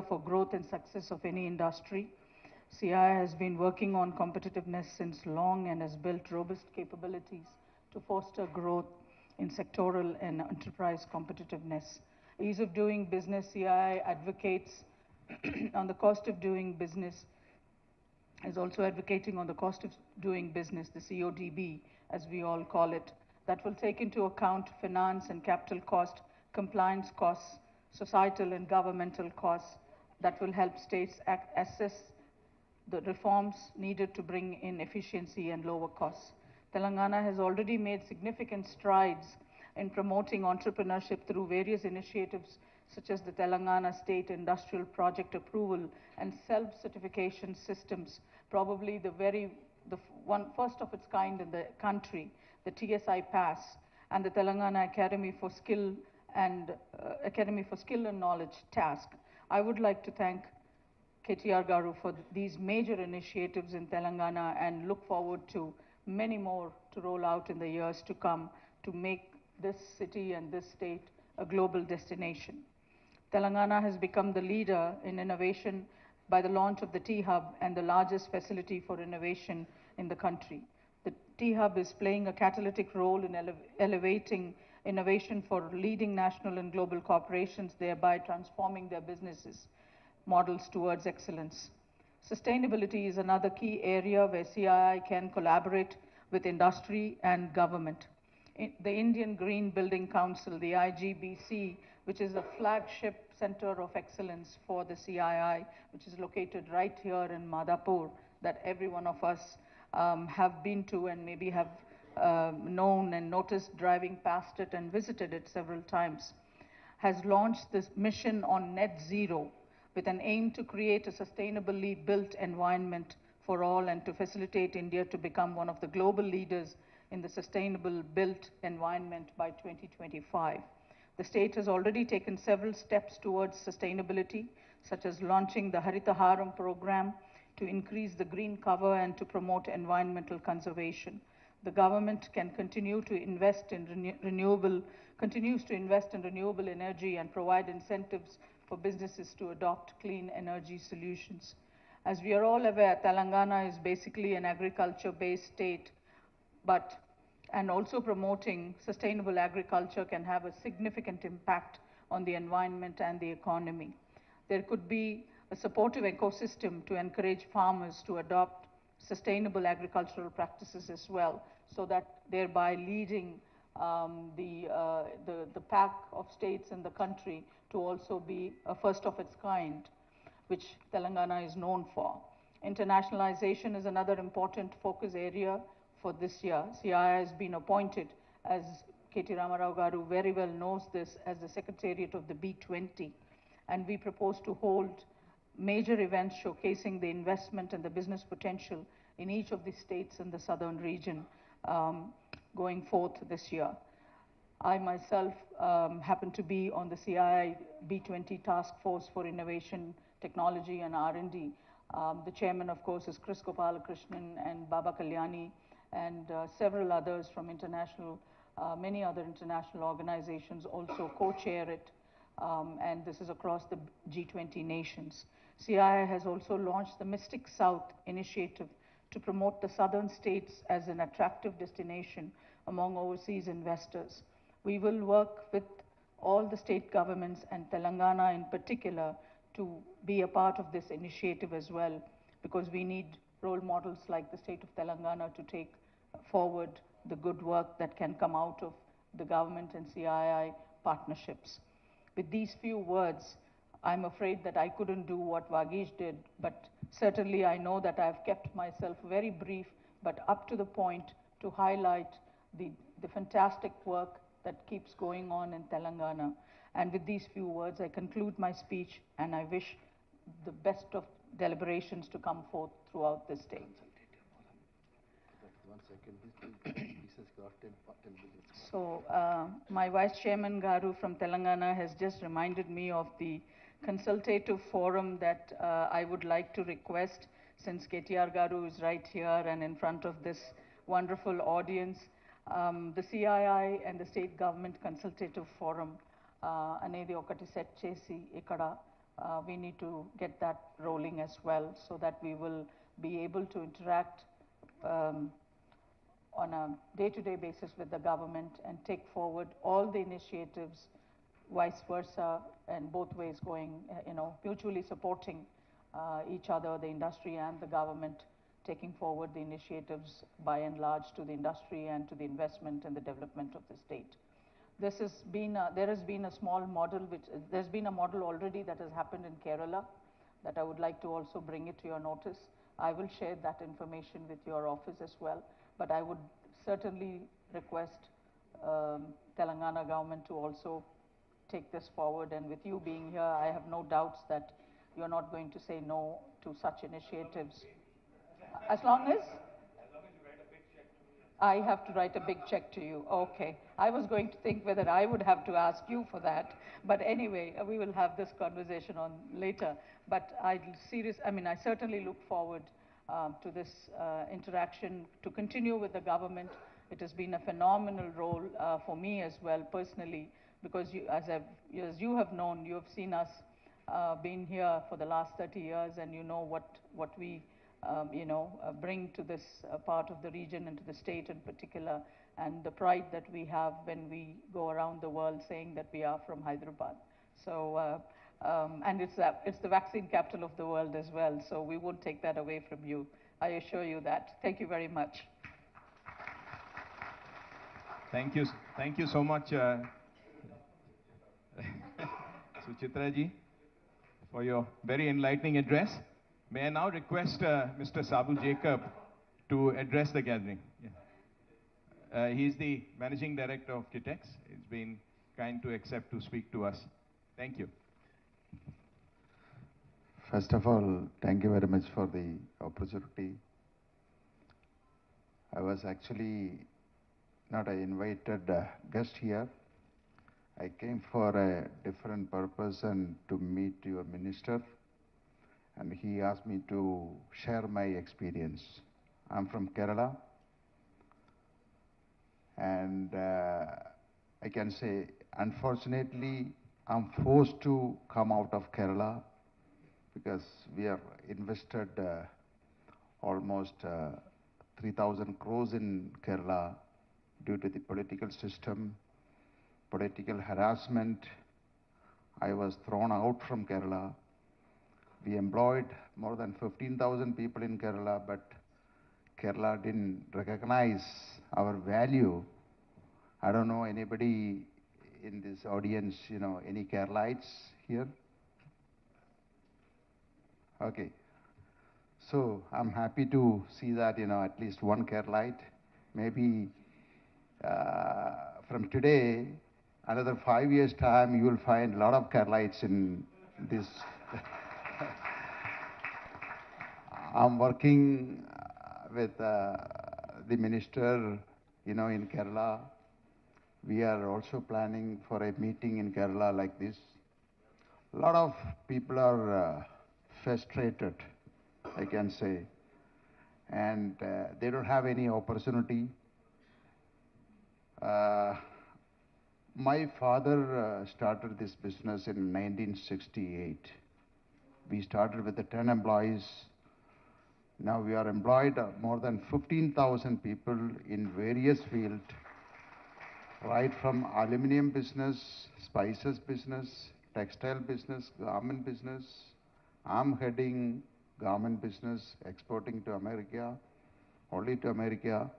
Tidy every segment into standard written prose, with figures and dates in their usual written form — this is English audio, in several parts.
for growth and success of any industry. CII has been working on competitiveness since long and has built robust capabilities to foster growth in sectoral and enterprise competitiveness. Ease of doing business, CII advocates on the cost of doing business, is also advocating on the cost of doing business, the CODB, as we all call it, that will take into account finance and capital cost, compliance costs, societal and governmental costs, that will help states assess the reforms needed to bring in efficiency and lower costs. Telangana has already made significant strides in promoting entrepreneurship through various initiatives such as the Telangana State Industrial Project Approval and self-certification systems, probably the one first of its kind in the country, the TSI Pass, and the Telangana Academy for Skill and Knowledge task. I would like to thank KTR Garu for these major initiatives in Telangana and look forward to many more to roll out in the years to come to make this city and this state a global destination. Telangana has become the leader in innovation by the launch of the T-Hub and the largest facility for innovation in the country. The T-Hub is playing a catalytic role in elevating innovation for leading national and global corporations, thereby transforming their businesses models towards excellence. Sustainability is another key area where CII can collaborate with industry and government. The Indian Green Building Council, the IGBC, which is a flagship center of excellence for the CII, which is located right here in Madhapur, that every one of us have been to and maybe have known and noticed driving past it and visited it several times, has launched this mission on net zero with an aim to create a sustainably built environment for all and to facilitate India to become one of the global leaders in the sustainable built environment by 2025. The state has already taken several steps towards sustainability, such as launching the Harita Haram program to increase the green cover and to promote environmental conservation. The government can continue to invest in continues to invest in renewable energy and provide incentives for businesses to adopt clean energy solutions. As we are all aware, Telangana is basically an agriculture-based state, and also promoting sustainable agriculture can have a significant impact on the environment and the economy. There could be a supportive ecosystem to encourage farmers to adopt sustainable agricultural practices as well, so that thereby leading the pack of states in the country to also be a first of its kind, which Telangana is known for. Internationalization is another important focus area for this year. CII has been appointed, as K.T. Ramarao Garu very well knows this, as the Secretariat of the B20, and we propose to hold major events showcasing the investment and the business potential in each of the states in the southern region going forth this year. I myself happen to be on the CII B20 Task Force for Innovation, Technology and R&D. The chairman, of course, is Chris Gopalakrishnan and Baba Kalyani, and several others from many other international organizations also co-chair it, and this is across the G20 nations. CII has also launched the Mystic South initiative to promote the southern states as an attractive destination among overseas investors. We will work with all the state governments and Telangana in particular to be a part of this initiative as well, because we need role models like the state of Telangana to take forward the good work that can come out of the government and CII partnerships. With these few words, I'm afraid that I couldn't do what Vagish did, but certainly I know that I've kept myself very brief, but up to the point to highlight the fantastic work that keeps going on in Telangana. And with these few words, I conclude my speech, and I wish the best of deliberations to come forth throughout this state. So, my Vice Chairman Garu from Telangana has just reminded me of the consultative forum that I would like to request, since KTR Garu is right here and in front of this wonderful audience. The CII and the State Government Consultative Forum అనేది ఒకటి set చేసి ఇక్కడ we need to get that rolling as well so that we will be able to interact um, on a day-to-day basis with the government and take forward all the initiatives, vice versa, and both ways going, mutually supporting each other, the industry and the government, taking forward the initiatives by and large to the industry and to the investment and the development of the state. There has been a small model, there's been a model already that has happened in Kerala that I would like to also bring it to your notice. I will share that information with your office as well, but I would certainly request Telangana government to also take this forward. And with you being here, I have no doubts that you're not going to say no to such initiatives. As long as I have to write a big check to you. Okay. I was going to think whether I would have to ask you for that. But anyway, we will have this conversation on later. But I certainly look forward to this interaction, to continue with the government. It has been a phenomenal role for me as well, personally, because as you have known, you have seen us been here for the last 30 years, and you know what we bring to this part of the region and to the state in particular, and the pride that we have when we go around the world saying that we are from Hyderabad. So, and it's the vaccine capital of the world as well, so we won't take that away from you. I assure you that. Thank you very much. Thank you so much, Suchitra ji, for your very enlightening address. May I now request Mr. Sabu Jacob to address the gathering. Yeah. He's the Managing Director of KTX. He's been kind to accept to speak to us. Thank you. First of all, thank you very much for the opportunity. I was actually not an invited guest here. I came for a different purpose and to meet your minister. And he asked me to share my experience. I'm from Kerala, and I can say, unfortunately, I'm forced to come out of Kerala because we have invested almost 3,000 crores in Kerala due to the political system, political harassment. I was thrown out from Kerala. We employed more than 15,000 people in Kerala, but Kerala didn't recognize our value. I don't know anybody in this audience, any Keralites here? Okay. So I'm happy to see that, at least one Keralite. Maybe from today, another 5 years' time, you will find a lot of Keralites in this. I'm working with the minister, in Kerala. We are also planning for a meeting in Kerala like this. A lot of people are frustrated, I can say, and they don't have any opportunity. My father started this business in 1968. We started with the 10 employees. Now we are employed more than 15,000 people in various fields, right from aluminum business, spices business, textile business, garment business. I'm heading garment business, exporting to America, only to America.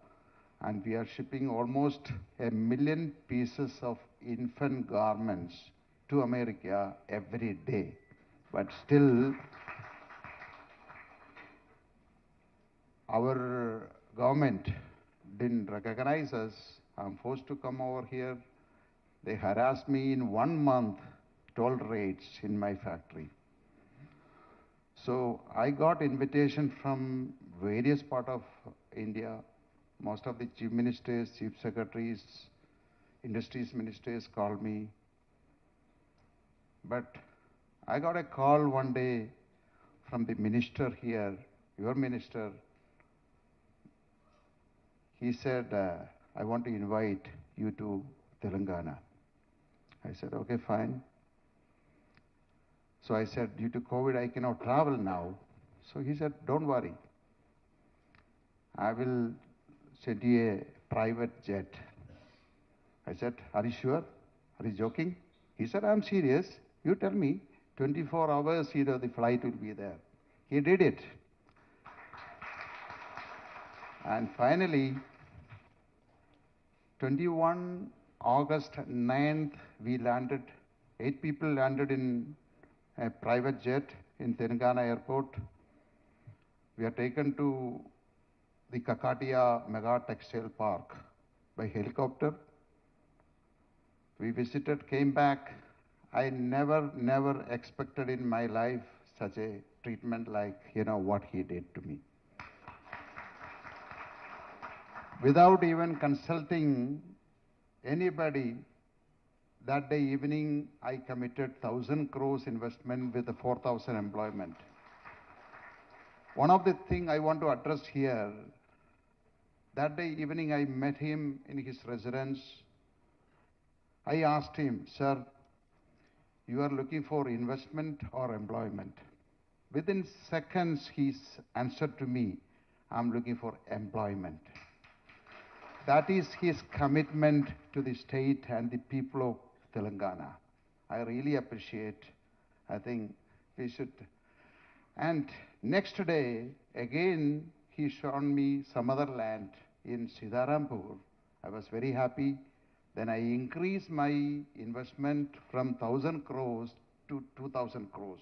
And we are shipping almost 1 million pieces of infant garments to America every day. But still, our government didn't recognize us. I'm forced to come over here. They harassed me in 1 month, toll rates in my factory. So I got invitation from various parts of India. Most of the chief ministers, chief secretaries, industries ministers called me. But I got a call one day from the minister here, your minister. He said, I want to invite you to Telangana. I said, okay, fine. So I said, due to COVID, I cannot travel now. So he said, don't worry. I will send you a private jet. I said, are you sure? Are you joking? He said, I'm serious. You tell me, 24 hours, the flight will be there. He did it. And finally, 21 August 9th, we landed, 8 people landed in a private jet in Telangana airport. We are taken to the Kakatiya mega textile park by helicopter. We visited, came back. I never expected in my life such a treatment like, what he did to me. Without even consulting anybody, that day evening, I committed 1,000 crores investment with the 4,000 employment. One of the things I want to address here, that day evening I met him in his residence. I asked him, sir, you are looking for investment or employment? Within seconds, he answered to me, I'm looking for employment. That is his commitment to the state and the people of Telangana. I really appreciate. I think we should. And next day, again, he shown me some other land in Sidarampur. I was very happy. Then I increased my investment from 1,000 crores to 2,000 crores.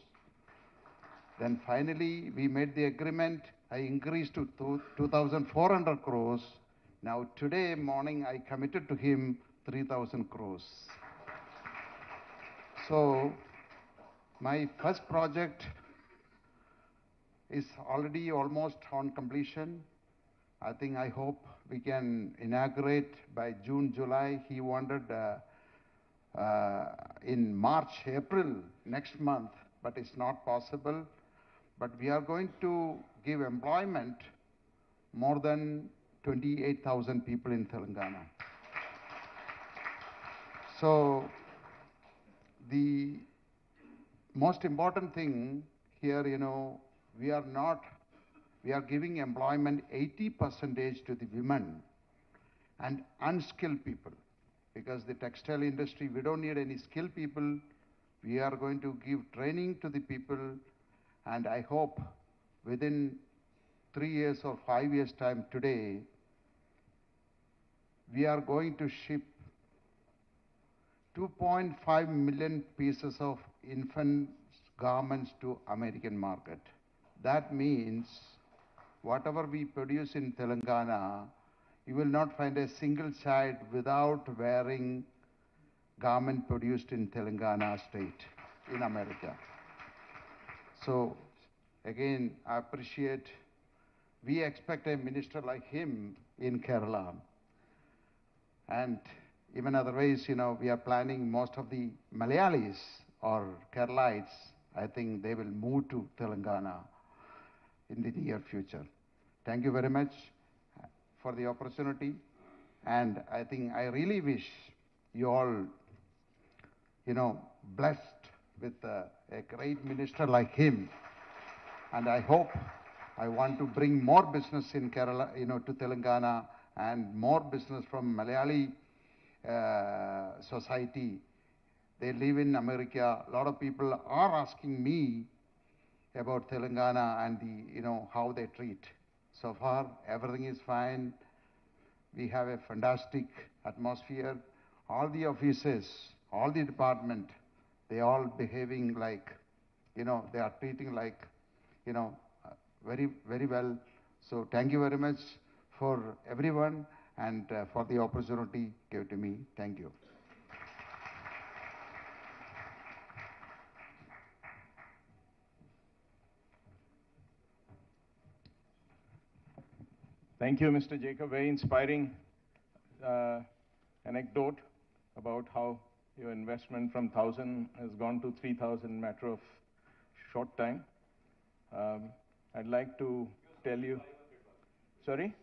Then finally, we made the agreement. I increased to 2,400 crores. Now today morning, I committed to him 3,000 crores. So my first project is already almost on completion. I hope we can inaugurate by June, July. He wanted in March, April next month, but it's not possible. But we are going to give employment more than 28,000 people in Telangana. So the most important thing here, we are giving employment 80% to the women and unskilled people. Because the textile industry, we don't need any skilled people. We are going to give training to the people. And I hope within 3 years or 5 years time today, we are going to ship 2.5 million pieces of infant garments to American market. That means whatever we produce in Telangana, you will not find a single child without wearing garment produced in Telangana state in America. So again, I appreciate, we expect a minister like him in Kerala. And even otherwise, we are planning most of the Malayalis or Keralites, I think they will move to Telangana in the near future. Thank you very much for the opportunity. And I think I really wish you all, blessed with a great minister like him. And I hope, I want to bring more business in Kerala, to Telangana, and more business from Malayali society. They live in America. A lot of people are asking me about Telangana and how they treat. So far, everything is fine. We have a fantastic atmosphere. All the offices, all the department, they all behaving like, they are treating like, very, very well. So thank you very much for everyone and for the opportunity given to me. Thank you. Thank you, Mr. Jacob. Very inspiring anecdote about how your investment from 1,000 has gone to 3,000 matter of short time. I'd like to tell you. Sorry?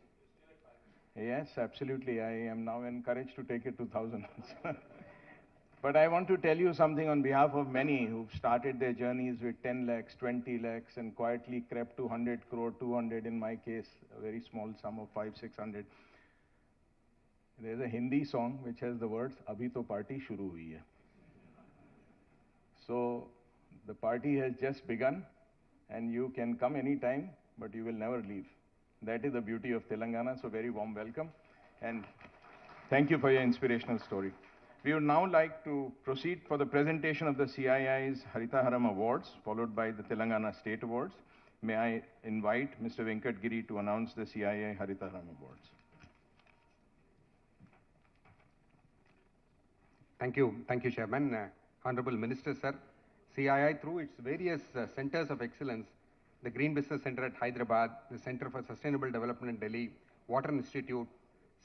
Yes, absolutely. I am now encouraged to take it to 1,000. But I want to tell you something on behalf of many who've started their journeys with 10 lakhs, 20 lakhs, and quietly crept to 100 crore, 200 in my case, a very small sum of 5, 600. There's a Hindi song which has the words, Abhi to party shuru hui hai. So the party has just begun, and you can come anytime, but you will never leave. That is the beauty of Telangana, so very warm welcome. And thank you for your inspirational story. We would now like to proceed for the presentation of the CII's Haritaharam Awards, followed by the Telangana State Awards. May I invite Mr. Venkat Giri to announce the CII Haritaharam Awards. Thank you, Chairman. Honorable Minister, sir. CII, through its various centers of excellence, the Green Business Center at Hyderabad, the Center for Sustainable Development in Delhi, Water Institute,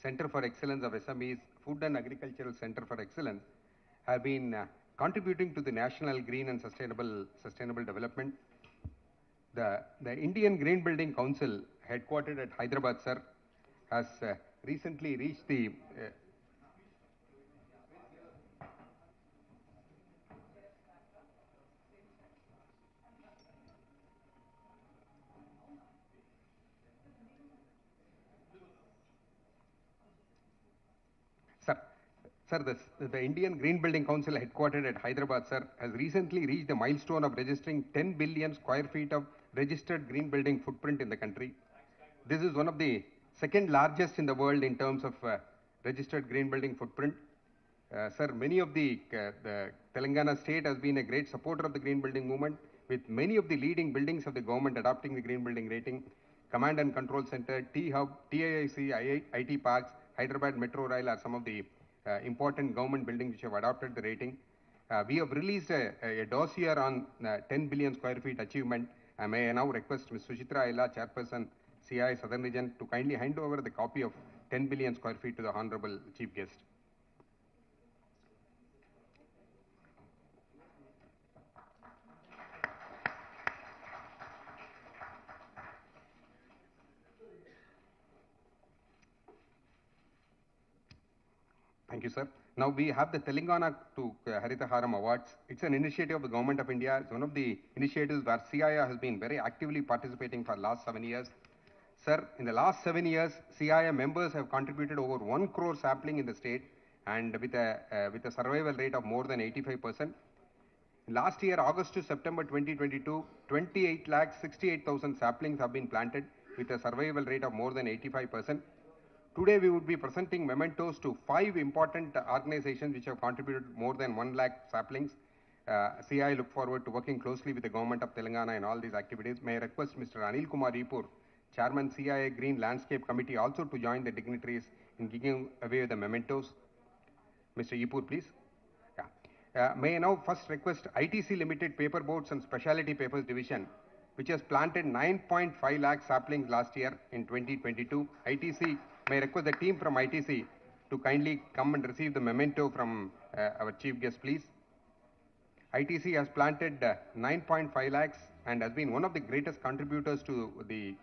Center for Excellence of SMEs, Food and Agricultural Center for Excellence, have been contributing to the national green and sustainable development. The Indian Green Building Council, headquartered at Hyderabad, sir, has recently reached the the Indian Green Building Council, headquartered at Hyderabad, sir, has recently reached the milestone of registering 10 billion square feet of registered green building footprint in the country. This is one of the second largest in the world in terms of registered green building footprint. Sir, many of the Telangana state has been a great supporter of the green building movement, with many of the leading buildings of the government adopting the green building rating. Command and Control Center, T-Hub, TIIC, IT Parks, Hyderabad Metro Rail are some of the important government buildings which have adopted the rating. We have released a dossier on 10 billion square feet achievement. May I now request Ms. Suchitra Aila, Chairperson, CII Southern Region, to kindly hand over the copy of 10 billion square feet to the Honorable Chief Guest. Thank you, sir. Now we have the Telangana to Haritaharam Awards. It's an initiative of the Government of India. It's one of the initiatives where CII has been very actively participating for the last 7 years. Sir, in the last 7 years, CII members have contributed over 1 crore sapling in the state, and with a survival rate of more than 85%. Last year, August to September 2022, 28 lakh 68,000 saplings have been planted with a survival rate of more than 85%. Today, we would be presenting mementos to 5 important organizations which have contributed more than 1 lakh saplings. CII look forward to working closely with the government of Telangana in all these activities. May I request Mr. Anil Kumar Ipur, Chairman CII Green Landscape Committee, also to join the dignitaries in giving away the mementos. Mr. Ipur, please. May I now first request ITC Limited Paper Boards and Specialty Papers Division, which has planted 9.5 lakh saplings last year in 2022. ITC, may I request the team from ITC to kindly come and receive the memento from our chief guest, please. ITC has planted 9.5 lakhs and has been one of the greatest contributors to the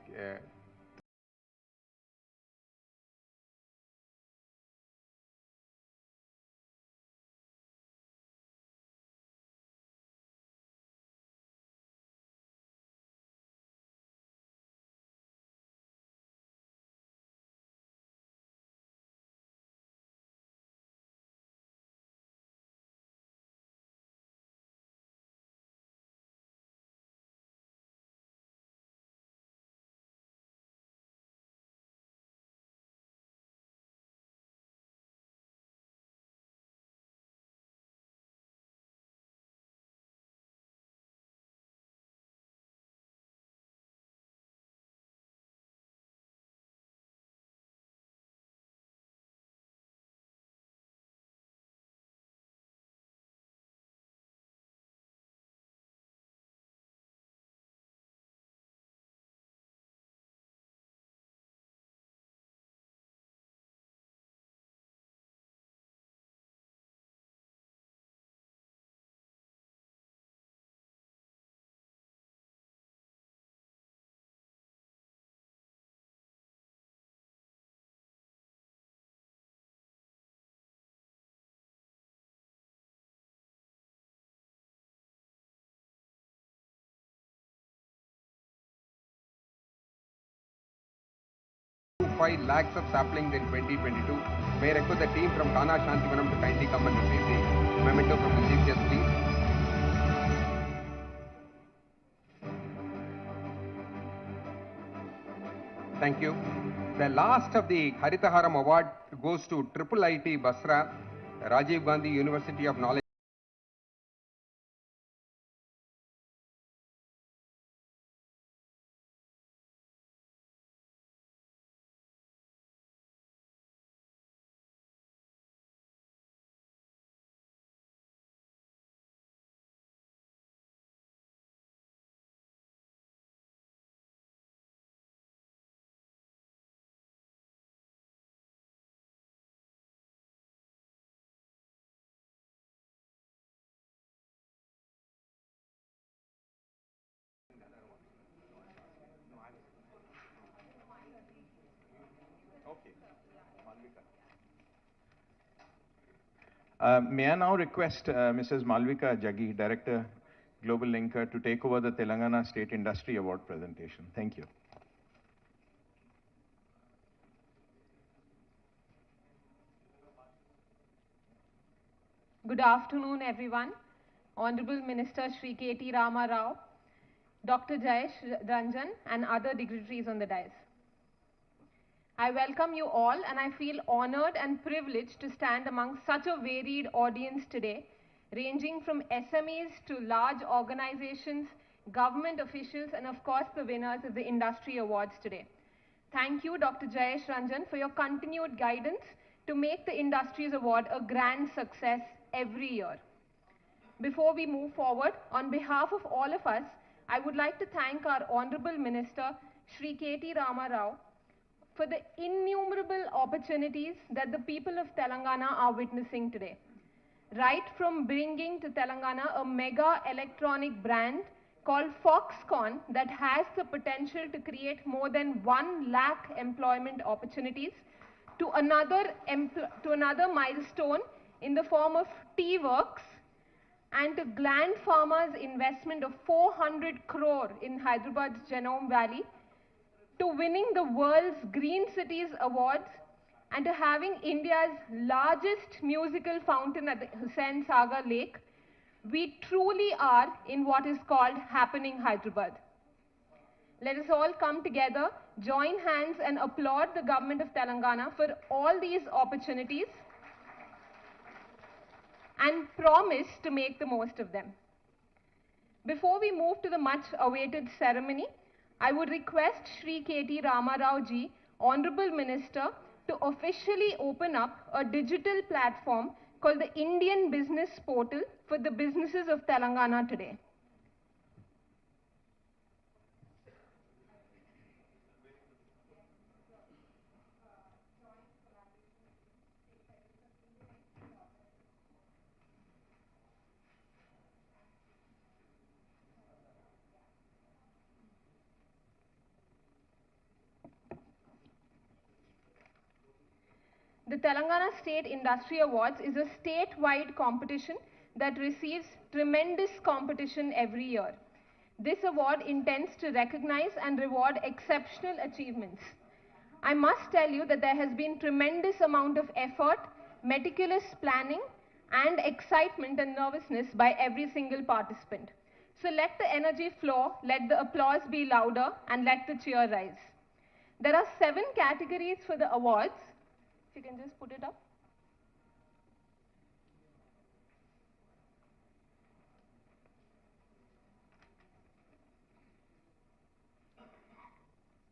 1.5 lakhs of saplings in 2022. May I request the team from Kana Shantivanam to kindly come and receive the memento from the Chief Guest, please. Thank you. The last of the Haritaharam Award goes to Triple IT Basra, Rajiv Gandhi University of Knowledge. May I now request Mrs. Malvika Jaggi, Director, Global Linker, to take over the Telangana State Industry Award presentation. Thank you. Good afternoon, everyone. Honorable Minister Shri K.T. Rama Rao, Dr. Jayesh Ranjan, and other dignitaries on the dais. I welcome you all, and I feel honored and privileged to stand among such a varied audience today, ranging from SMEs to large organizations, government officials, and of course the winners of the industry awards today. Thank you, Dr. Jayesh Ranjan, for your continued guidance to make the Industries Award a grand success every year. Before we move forward, on behalf of all of us, I would like to thank our Honorable Minister, Shri K.T. Rama Rao, for the innumerable opportunities that the people of Telangana are witnessing today. Right from bringing to Telangana a mega electronic brand called Foxconn that has the potential to create more than 1 lakh employment opportunities, to another milestone in the form of T-Works, and to Gland Pharma's investment of 400 crore in Hyderabad's Genome Valley, to winning the world's Green Cities Awards, and to having India's largest musical fountain at the Hussain Sagar Lake, we truly are in what is called Happening Hyderabad. Let us all come together, join hands, and applaud the government of Telangana for all these opportunities and promise to make the most of them. Before we move to the much awaited ceremony, I would request Shri K.T. Rama Rao ji, Honorable Minister, to officially open up a digital platform called the Indian Business Portal for the businesses of Telangana today. The Telangana State Industry Awards is a statewide competition that receives tremendous competition every year. This award intends to recognize and reward exceptional achievements. I must tell you that there has been tremendous amount of effort, meticulous planning, and excitement and nervousness by every single participant. So let the energy flow, let the applause be louder, and let the cheer rise. There are 7 categories for the awards. If you can just put it up.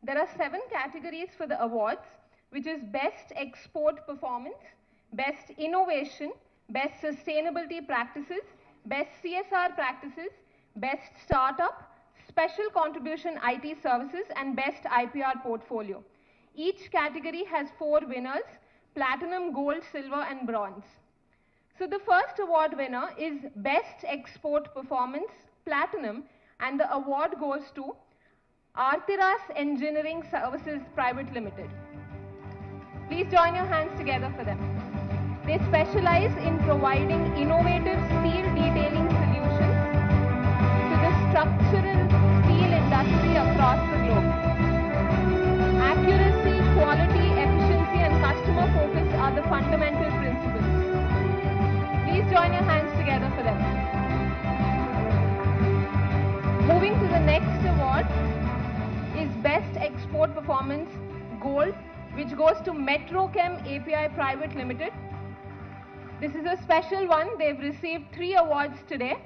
There are 7 categories for the awards, which is Best Export Performance, Best Innovation, Best Sustainability Practices, Best CSR Practices, Best Startup, Special Contribution IT Services, and Best IPR Portfolio. Each category has 4 winners: Platinum, Gold, Silver, and Bronze. So the first award winner is Best Export Performance, Platinum, and the award goes to Artiras Engineering Services Private Limited. Please join your hands together for them. They specialize in providing innovative steel detailing solutions to the structural steel industry across the globe. Accuracy, quality, next award is Best Export Performance Gold, which goes to Metrochem API Private Limited. This is a special one. They've received 3 awards today.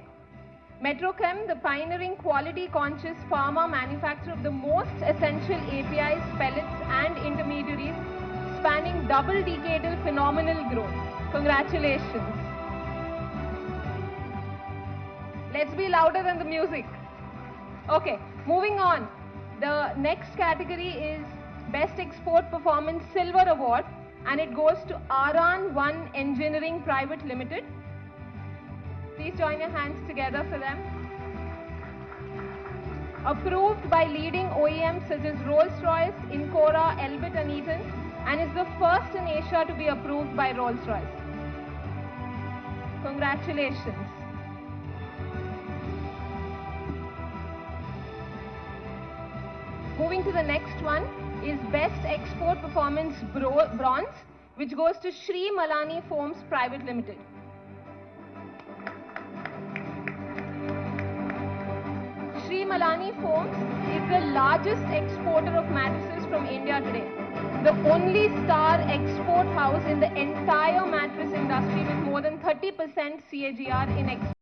Metrochem, the pioneering quality-conscious pharma manufacturer of the most essential APIs, pellets and intermediaries, spanning double-decadal phenomenal growth. Congratulations. Let's be louder than the music. Okay, moving on. The next category is Best Export Performance Silver Award, and it goes to Aran 1 Engineering Private Limited. Please join your hands together for them. Approved by leading OEMs such as Rolls-Royce, Incora, Elbit and Eaton, and is the first in Asia to be approved by Rolls-Royce. Congratulations. Moving to the next one is Best Export Performance Bronze, which goes to Sri Malani Foams Private Limited. Sri Malani Foams is the largest exporter of mattresses from India today. The only star export house in the entire mattress industry with more than 30% CAGR in export.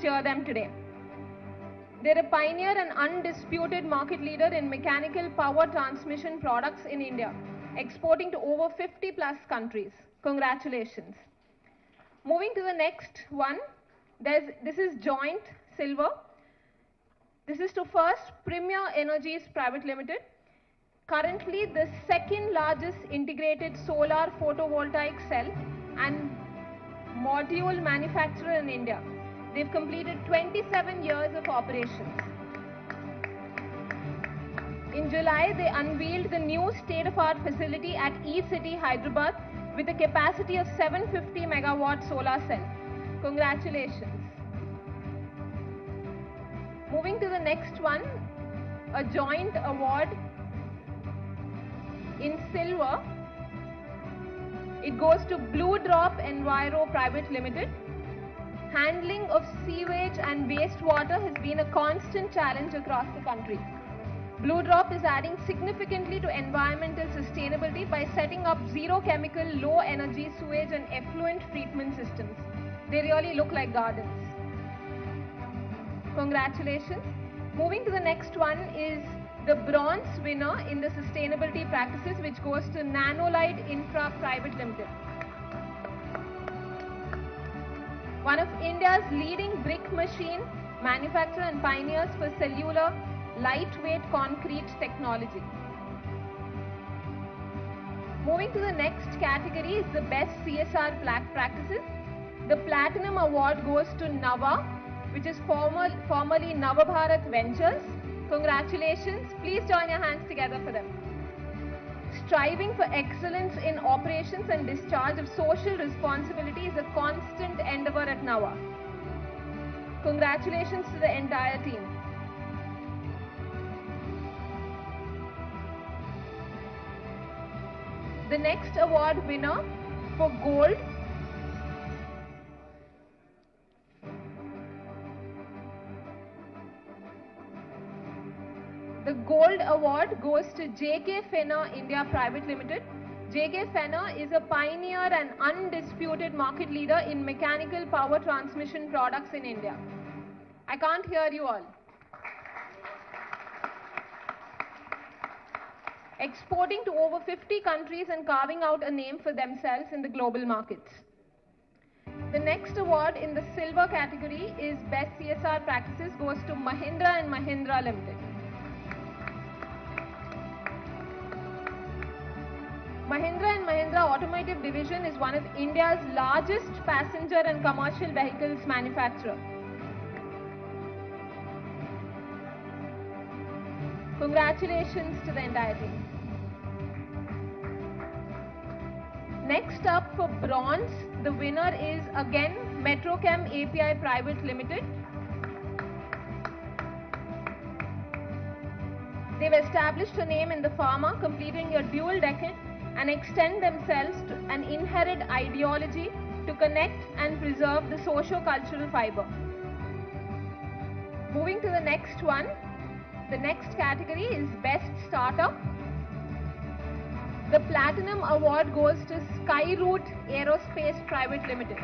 Cheer them today. They're a pioneer and undisputed market leader in mechanical power transmission products in India, exporting to over 50 plus countries. Congratulations. Moving to the next one, This is joint silver. This is to First Premier Energies Private Limited, currently the second largest integrated solar photovoltaic cell and module manufacturer in India. They've completed 27 years of operations. In July, they unveiled the new state-of-art facility at E-City, Hyderabad, with a capacity of 750 megawatt solar cell. Congratulations. Moving to the next one, a joint award in silver. It goes to Blue Drop Enviro Private Limited. Handling of sewage and wastewater has been a constant challenge across the country. Blue Drop is adding significantly to environmental sustainability by setting up zero chemical, low energy sewage and effluent treatment systems. They really look like gardens. Congratulations. Moving to the next one is the bronze winner in the sustainability practices, which goes to Nanolite Infra Private Limited. One of India's leading brick machine manufacturer and pioneers for cellular lightweight concrete technology. Moving to the next category is the best CSR practices. The Platinum Award goes to Nava, which is formerly Navabharat Ventures. Congratulations. Please join your hands together for them. Striving for excellence in operations and discharge of social responsibility is a constant endeavor at Nava. Congratulations to the entire team. The next award winner for gold The gold award goes to JK Fenner India Private Limited. JK Fenner is a pioneer and undisputed market leader in mechanical power transmission products in India. I can't hear you all. Exporting to over 50 countries and carving out a name for themselves in the global markets. The next award in the silver category is Best CSR Practices goes to Mahindra & Mahindra Limited. Mahindra & Mahindra Automotive Division is one of India's largest passenger and commercial vehicles manufacturer. Congratulations to the entire team. Next up for bronze, the winner is again Metrochem API Private Limited. They've established a name in the pharma, completing a dual decade and extend themselves to an inherent ideology to connect and preserve the socio-cultural fiber. Moving to the next one, the next category is Best Startup. The Platinum Award goes to Skyroot Aerospace Private Limited.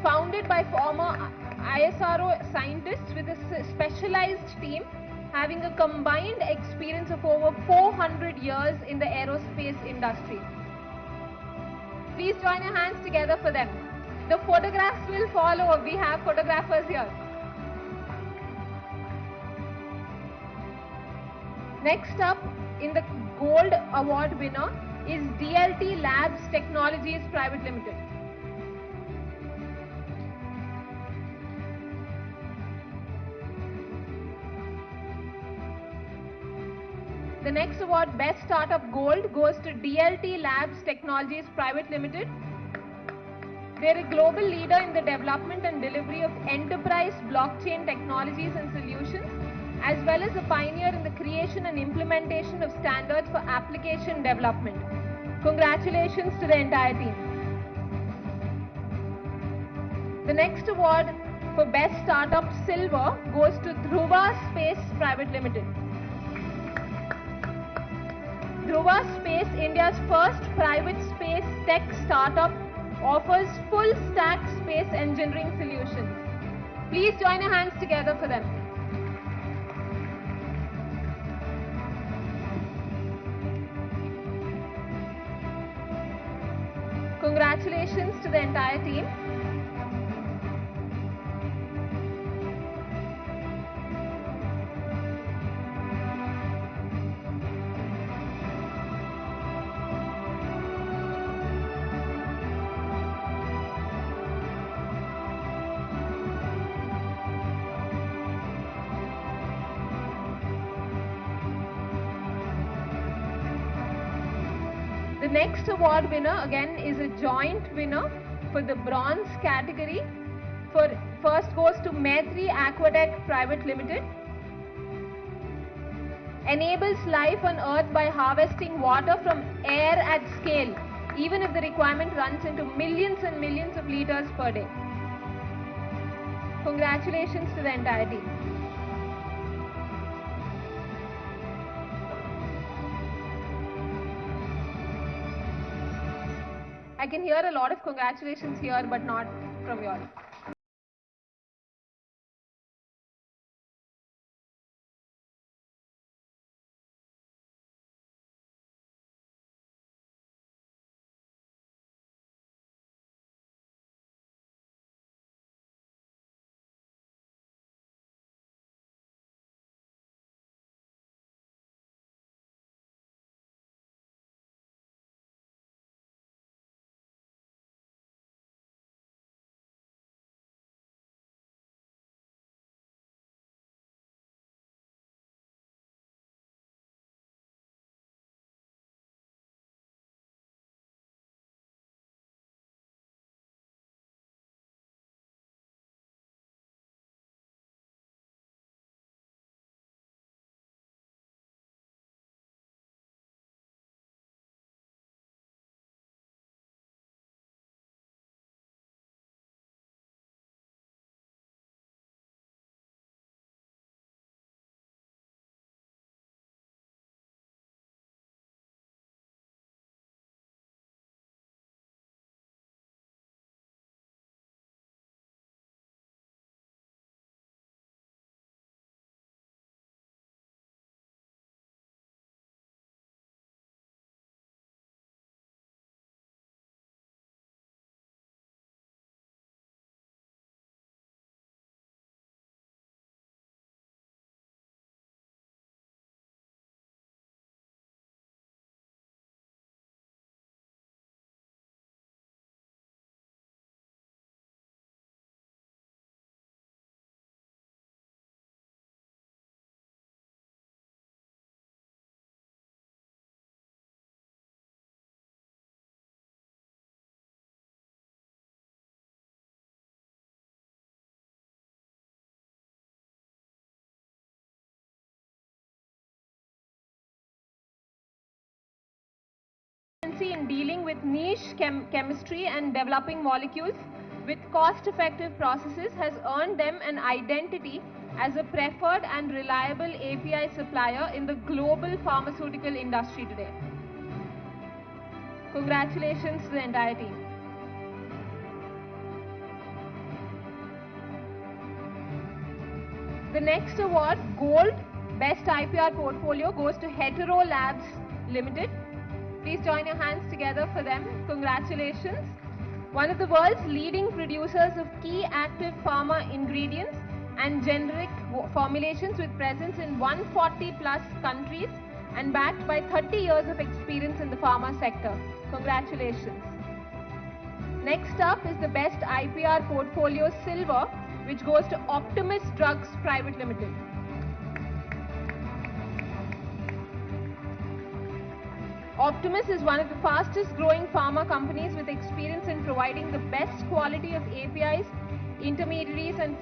Founded by former ISRO scientists with a specialized team having a combined experience of over 400 years in the aerospace industry. Please join your hands together for them. The photographs will follow. We have photographers here. Next up, in the Gold Award winner is DLT Labs Technologies Private Limited. The next award, Best Startup Gold, goes to DLT Labs Technologies Private Limited. They're a global leader in the development and delivery of enterprise blockchain technologies and solutions, as well as a pioneer in the creation and implementation of standards for application development. Congratulations to the entire team. The next award for Best Startup Silver goes to Dhruva Space Private Limited. Dhruva Space, India's first private space tech startup, offers full stack space engineering solutions. Please join your hands together for them. Congratulations to the entire team. The next award winner again is a joint winner for the bronze category. For first goes to Maitri Aquatech Private Limited. Enables life on earth by harvesting water from air at scale, even if the requirement runs into millions and millions of liters per day. Congratulations to the entire team. I can hear a lot of congratulations here, but not from you all. In dealing with niche chemistry and developing molecules with cost-effective processes has earned them an identity as a preferred and reliable API supplier in the global pharmaceutical industry today. Congratulations to the entire team. The next award, Gold, Best IPR Portfolio, goes to Hetero Labs Limited. Please join your hands together for them. Congratulations. One of the world's leading producers of key active pharma ingredients and generic formulations with presence in 140 plus countries and backed by 30 years of experience in the pharma sector. Congratulations. Next up is the Best IPR Portfolio Silver, which goes to Optimus Drugs Private Limited. Optimus is one of the fastest growing pharma companies with experience in providing the best quality of APIs, intermediaries and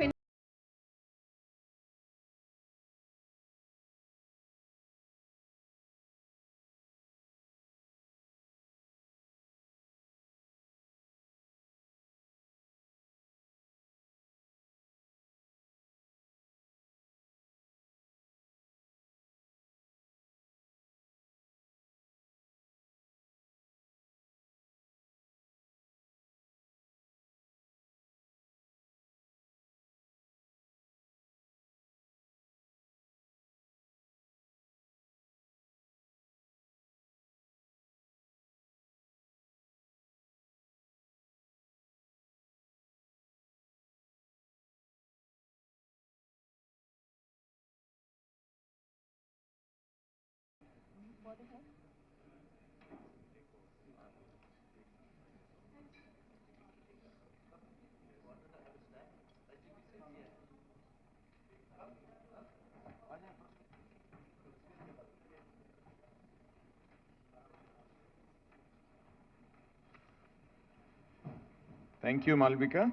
Thank you, Malvika.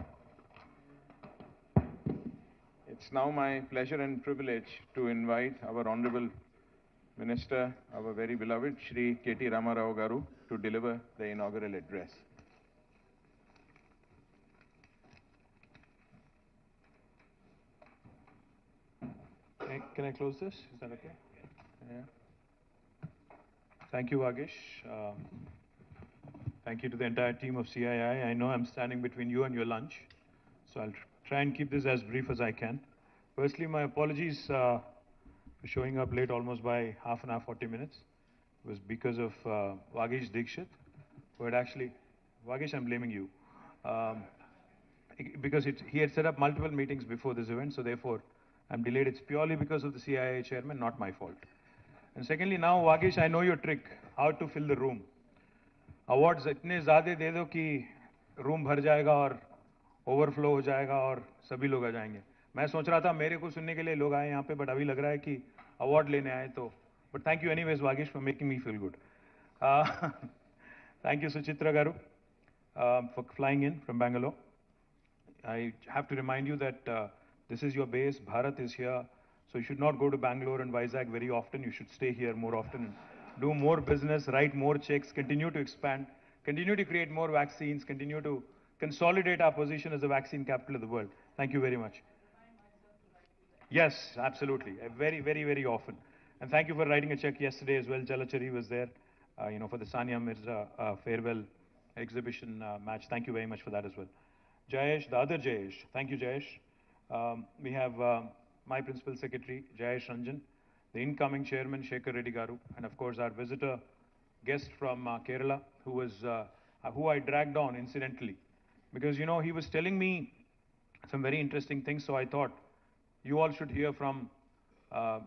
It's now my pleasure and privilege to invite our Honorable Minister, our very beloved Shri KT Ramarao Garu, to deliver the inaugural address. Can I close this? Is that okay? Yeah. Thank you, Vagish. Thank you to the entire team of CII. I know I'm standing between you and your lunch, so I'll try and keep this as brief as I can. Firstly, my apologies for showing up late almost by half an hour, 40 minutes. It was because of Vagish Dikshit, who had actually, Vagish, I'm blaming you. Because he had set up multiple meetings before this event, so therefore I'm delayed. It's purely because of the CII chairman, not my fault. And secondly, now Vagish, I know your trick, how to fill the room. Awards इतने ज़्यादा दे दो कि room भर जाएगा और overflow हो जाएगा और सभी लोग आ जाएंगे. मैं सोच रहा था मेरे को सुनने के लिए लोग आए यहाँ पे, but अभी लग रहा है कि award लेने आए तो. But thank you anyways, Vagish, for making me feel good. Thank you, Suchitra Garu, for flying in from Bangalore. I have to remind you that this is your base. Bharat is here. So you should not go to Bangalore and Vizag very often. You should stay here more often and do more business, write more checks, continue to expand, continue to create more vaccines, continue to consolidate our position as the vaccine capital of the world. Thank you very much. Yes, absolutely. Very, very, very often. And thank you for writing a check yesterday as well. Jalachari was there, for the Sania Mirza farewell exhibition match. Thank you very much for that as well. Jayesh, the other Jayesh. Thank you, Jayesh. We have my principal secretary, Jayesh Ranjan, the incoming chairman, Shekhar Reddy Garu, and of course our visitor guest from Kerala, who I dragged on incidentally, because he was telling me some very interesting things. So I thought you all should hear from, a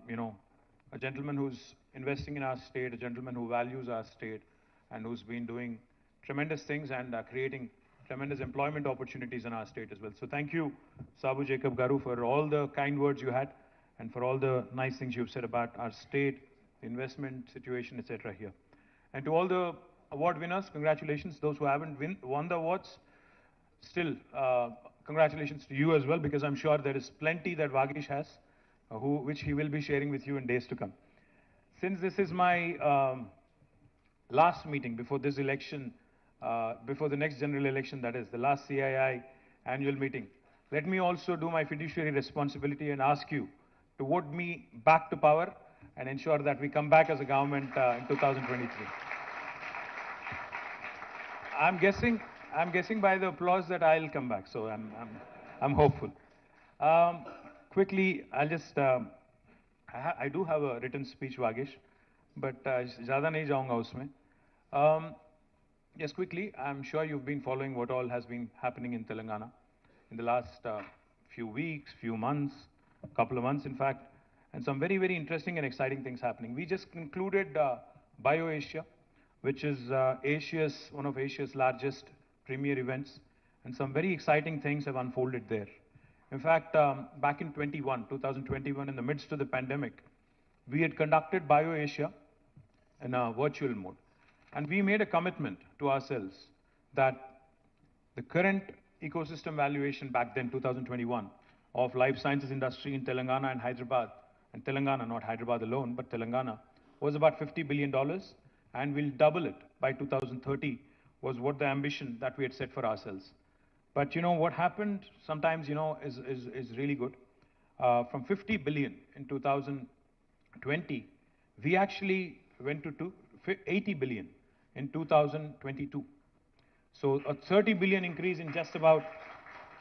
gentleman who's investing in our state, a gentleman who values our state, and who's been doing tremendous things and creating tremendous employment opportunities in our state as well. So thank you, Sabu Jacob Garu, for all the kind words you had and for all the nice things you've said about our state, the investment situation, etc. here. And to all the award winners, congratulations. Those who haven't won the awards, still congratulations to you as well, because I'm sure there is plenty that Vagish has, which he will be sharing with you in days to come. Since this is my last meeting before this election, before the next general election, that is the last CII annual meeting, let me also do my fiduciary responsibility and ask you to vote me back to power and ensure that we come back as a government in 2023. I'm guessing by the applause that I'll come back, so I'm hopeful. Quickly, I'll just, I do have a written speech, Vagish, but ज़्यादा नहीं जाऊँगा उसमें. Just quickly, I'm sure you've been following what all has been happening in Telangana in the last few weeks, few months, couple of months in fact, and some very, very interesting and exciting things happening. We just concluded BioAsia, which is one of Asia's largest premier events, and some very exciting things have unfolded there. In fact, back in 2021, in the midst of the pandemic, we had conducted BioAsia in a virtual mode. And we made a commitment to ourselves that the current ecosystem valuation back then, 2021, of life sciences industry in Telangana and Hyderabad, and Telangana, not Hyderabad alone, but Telangana, was about $50 billion, and we'll double it by 2030, was what the ambition that we had set for ourselves. But what happened sometimes, is really good. From 50 billion in 2020, we actually went to 80 billion in 2022. So a 30 billion increase in just about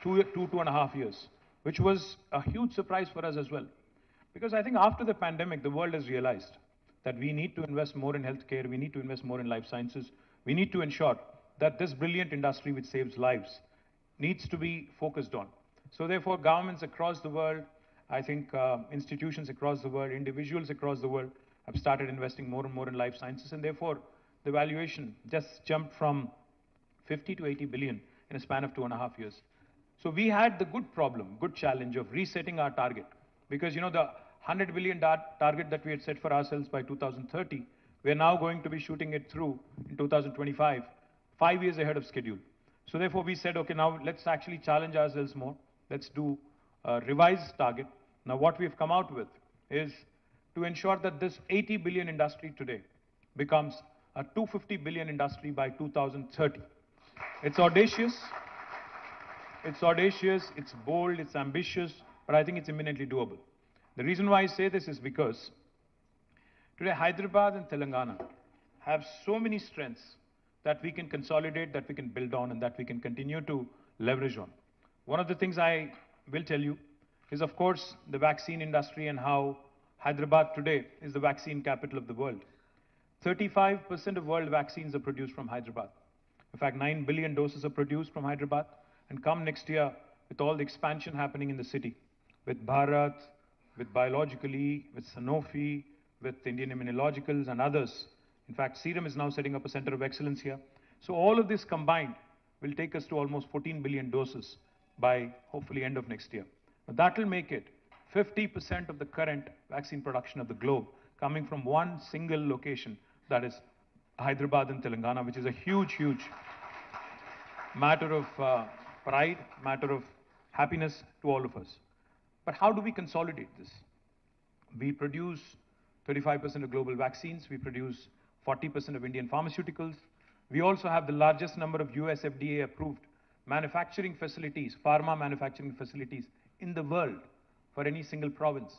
two and a half years, which was a huge surprise for us as well. Because I think after the pandemic, the world has realized that we need to invest more in healthcare, we need to invest more in life sciences, we need to ensure that this brilliant industry which saves lives needs to be focused on. So therefore, governments across the world, I think institutions across the world, individuals across the world have started investing more and more in life sciences, and therefore the valuation just jumped from 50 to 80 billion in a span of 2.5 years. So we had the good challenge of resetting our target, because the 100 billion target that we had set for ourselves by 2030, we are now going to be shooting it through in 2025, 5 years ahead of schedule. So therefore we said, okay, now let's actually challenge ourselves more. Let's do a revised target. Now what we've come out with is to ensure that this 80 billion industry today becomes a 250 billion industry by 2030. It's audacious, it's bold, it's ambitious, but I think it's imminently doable. The reason why I say this is because today Hyderabad and Telangana have so many strengths that we can consolidate, that we can build on, and that we can continue to leverage on. One of the things I will tell you is, of course, the vaccine industry and how Hyderabad today is the vaccine capital of the world. 35% of world vaccines are produced from Hyderabad. In fact, 9 billion doses are produced from Hyderabad. And come next year, with all the expansion happening in the city, with Bharat, with Biologically, with Sanofi, with Indian Immunologicals and others. In fact, Serum is now setting up a center of excellence here. So all of this combined will take us to almost 14 billion doses by hopefully end of next year. Now that will make it 50% of the current vaccine production of the globe coming from one single location, that is Hyderabad and Telangana, which is a huge, huge matter of pride, matter of happiness to all of us. But how do we consolidate this? We produce 35% of global vaccines. We produce 40% of Indian pharmaceuticals. We also have the largest number of US FDA approved manufacturing facilities, pharma manufacturing facilities in the world for any single province.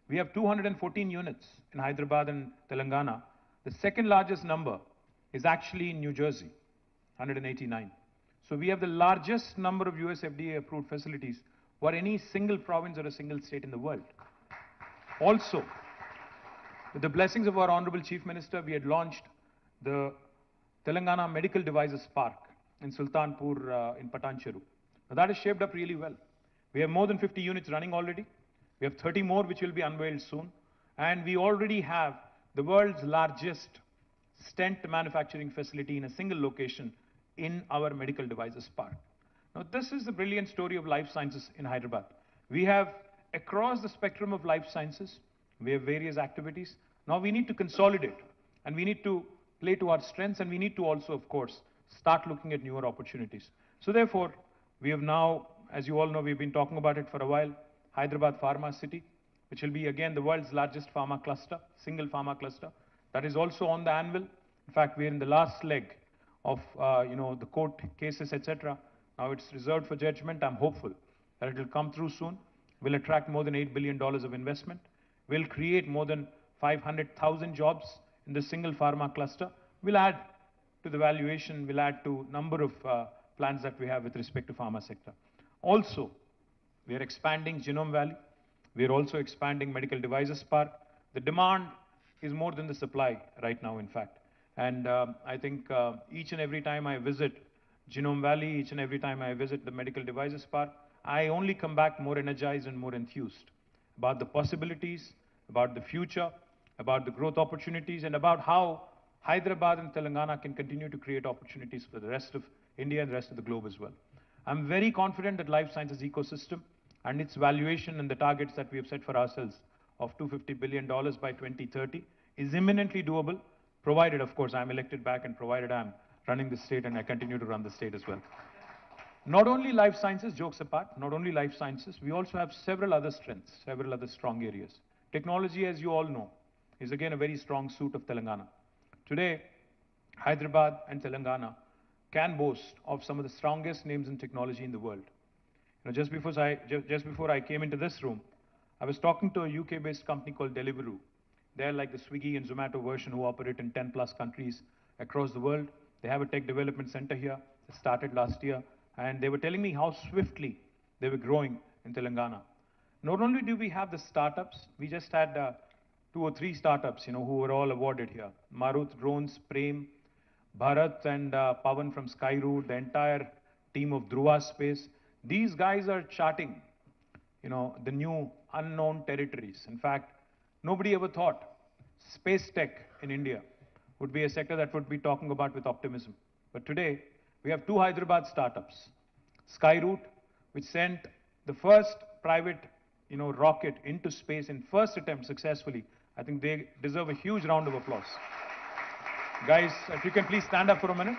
We have 214 units in Hyderabad and Telangana. The second largest number is actually in New Jersey, 189. So we have the largest number of US FDA approved facilities for any single province or a single state in the world. Also, with the blessings of our Honorable Chief Minister, we had launched the Telangana Medical Devices Park in Sultanpur in Patancheru. Now that is shaped up really well. We have more than 50 units running already. We have 30 more which will be unveiled soon. And we already have the world's largest stent manufacturing facility in a single location in our medical devices park. Now this is the brilliant story of life sciences in Hyderabad. We have, across the spectrum of life sciences, we have various activities. Now we need to consolidate and we need to play to our strengths, and we need to also, of course, start looking at newer opportunities. So therefore, we have now, as you all know, we've been talking about it for a while, Hyderabad Pharma City, which will be again the world's largest pharma cluster, single pharma cluster. That is also on the anvil. In fact, we're in the last leg of the court cases, etc. Now it's reserved for judgment. I'm hopeful that it will come through soon. We'll attract more than $8 billion of investment. We'll create more than 500,000 jobs in the single pharma cluster. We'll add to the valuation, we'll add to number of plans that we have with respect to pharma sector. Also, we are expanding Genome Valley. We are also expanding Medical Devices Park. The demand is more than the supply right now, in fact. And I think each and every time I visit Genome Valley, each and every time I visit the Medical Devices Park, I only come back more energized and more enthused about the possibilities, about the future, about the growth opportunities, and about how Hyderabad and Telangana can continue to create opportunities for the rest of India and the rest of the globe as well. I'm very confident that life sciences ecosystem and its valuation and the targets that we have set for ourselves of $250 billion by 2030 is imminently doable, provided, of course, I'm elected back and provided I'm running the state and I continue to run the state as well. Not only life sciences, jokes apart, not only life sciences, we also have several other strengths, several other strong areas. Technology, as you all know, is again a very strong suit of Telangana. Today, Hyderabad and Telangana can boast of some of the strongest names in technology in the world. Just before I came into this room, I was talking to a UK-based company called Deliveroo. They're like the Swiggy and Zomato version who operate in 10 plus countries across the world. They have a tech development center here. It started last year. And they were telling me how swiftly they were growing in Telangana. Not only do we have the startups, we just had 2 or 3 startups, who were all awarded here. Marut Drones, Prem, Bharat and Pavan from Skyroot, the entire team of Dhruva Space. These guys are charting, the new unknown territories. In fact, nobody ever thought space tech in India would be a sector that would be talking about with optimism. But today, we have 2 Hyderabad startups. Skyroot, which sent the first private, rocket into space in first attempt successfully. I think they deserve a huge round of applause. Guys, if you can please stand up for a minute.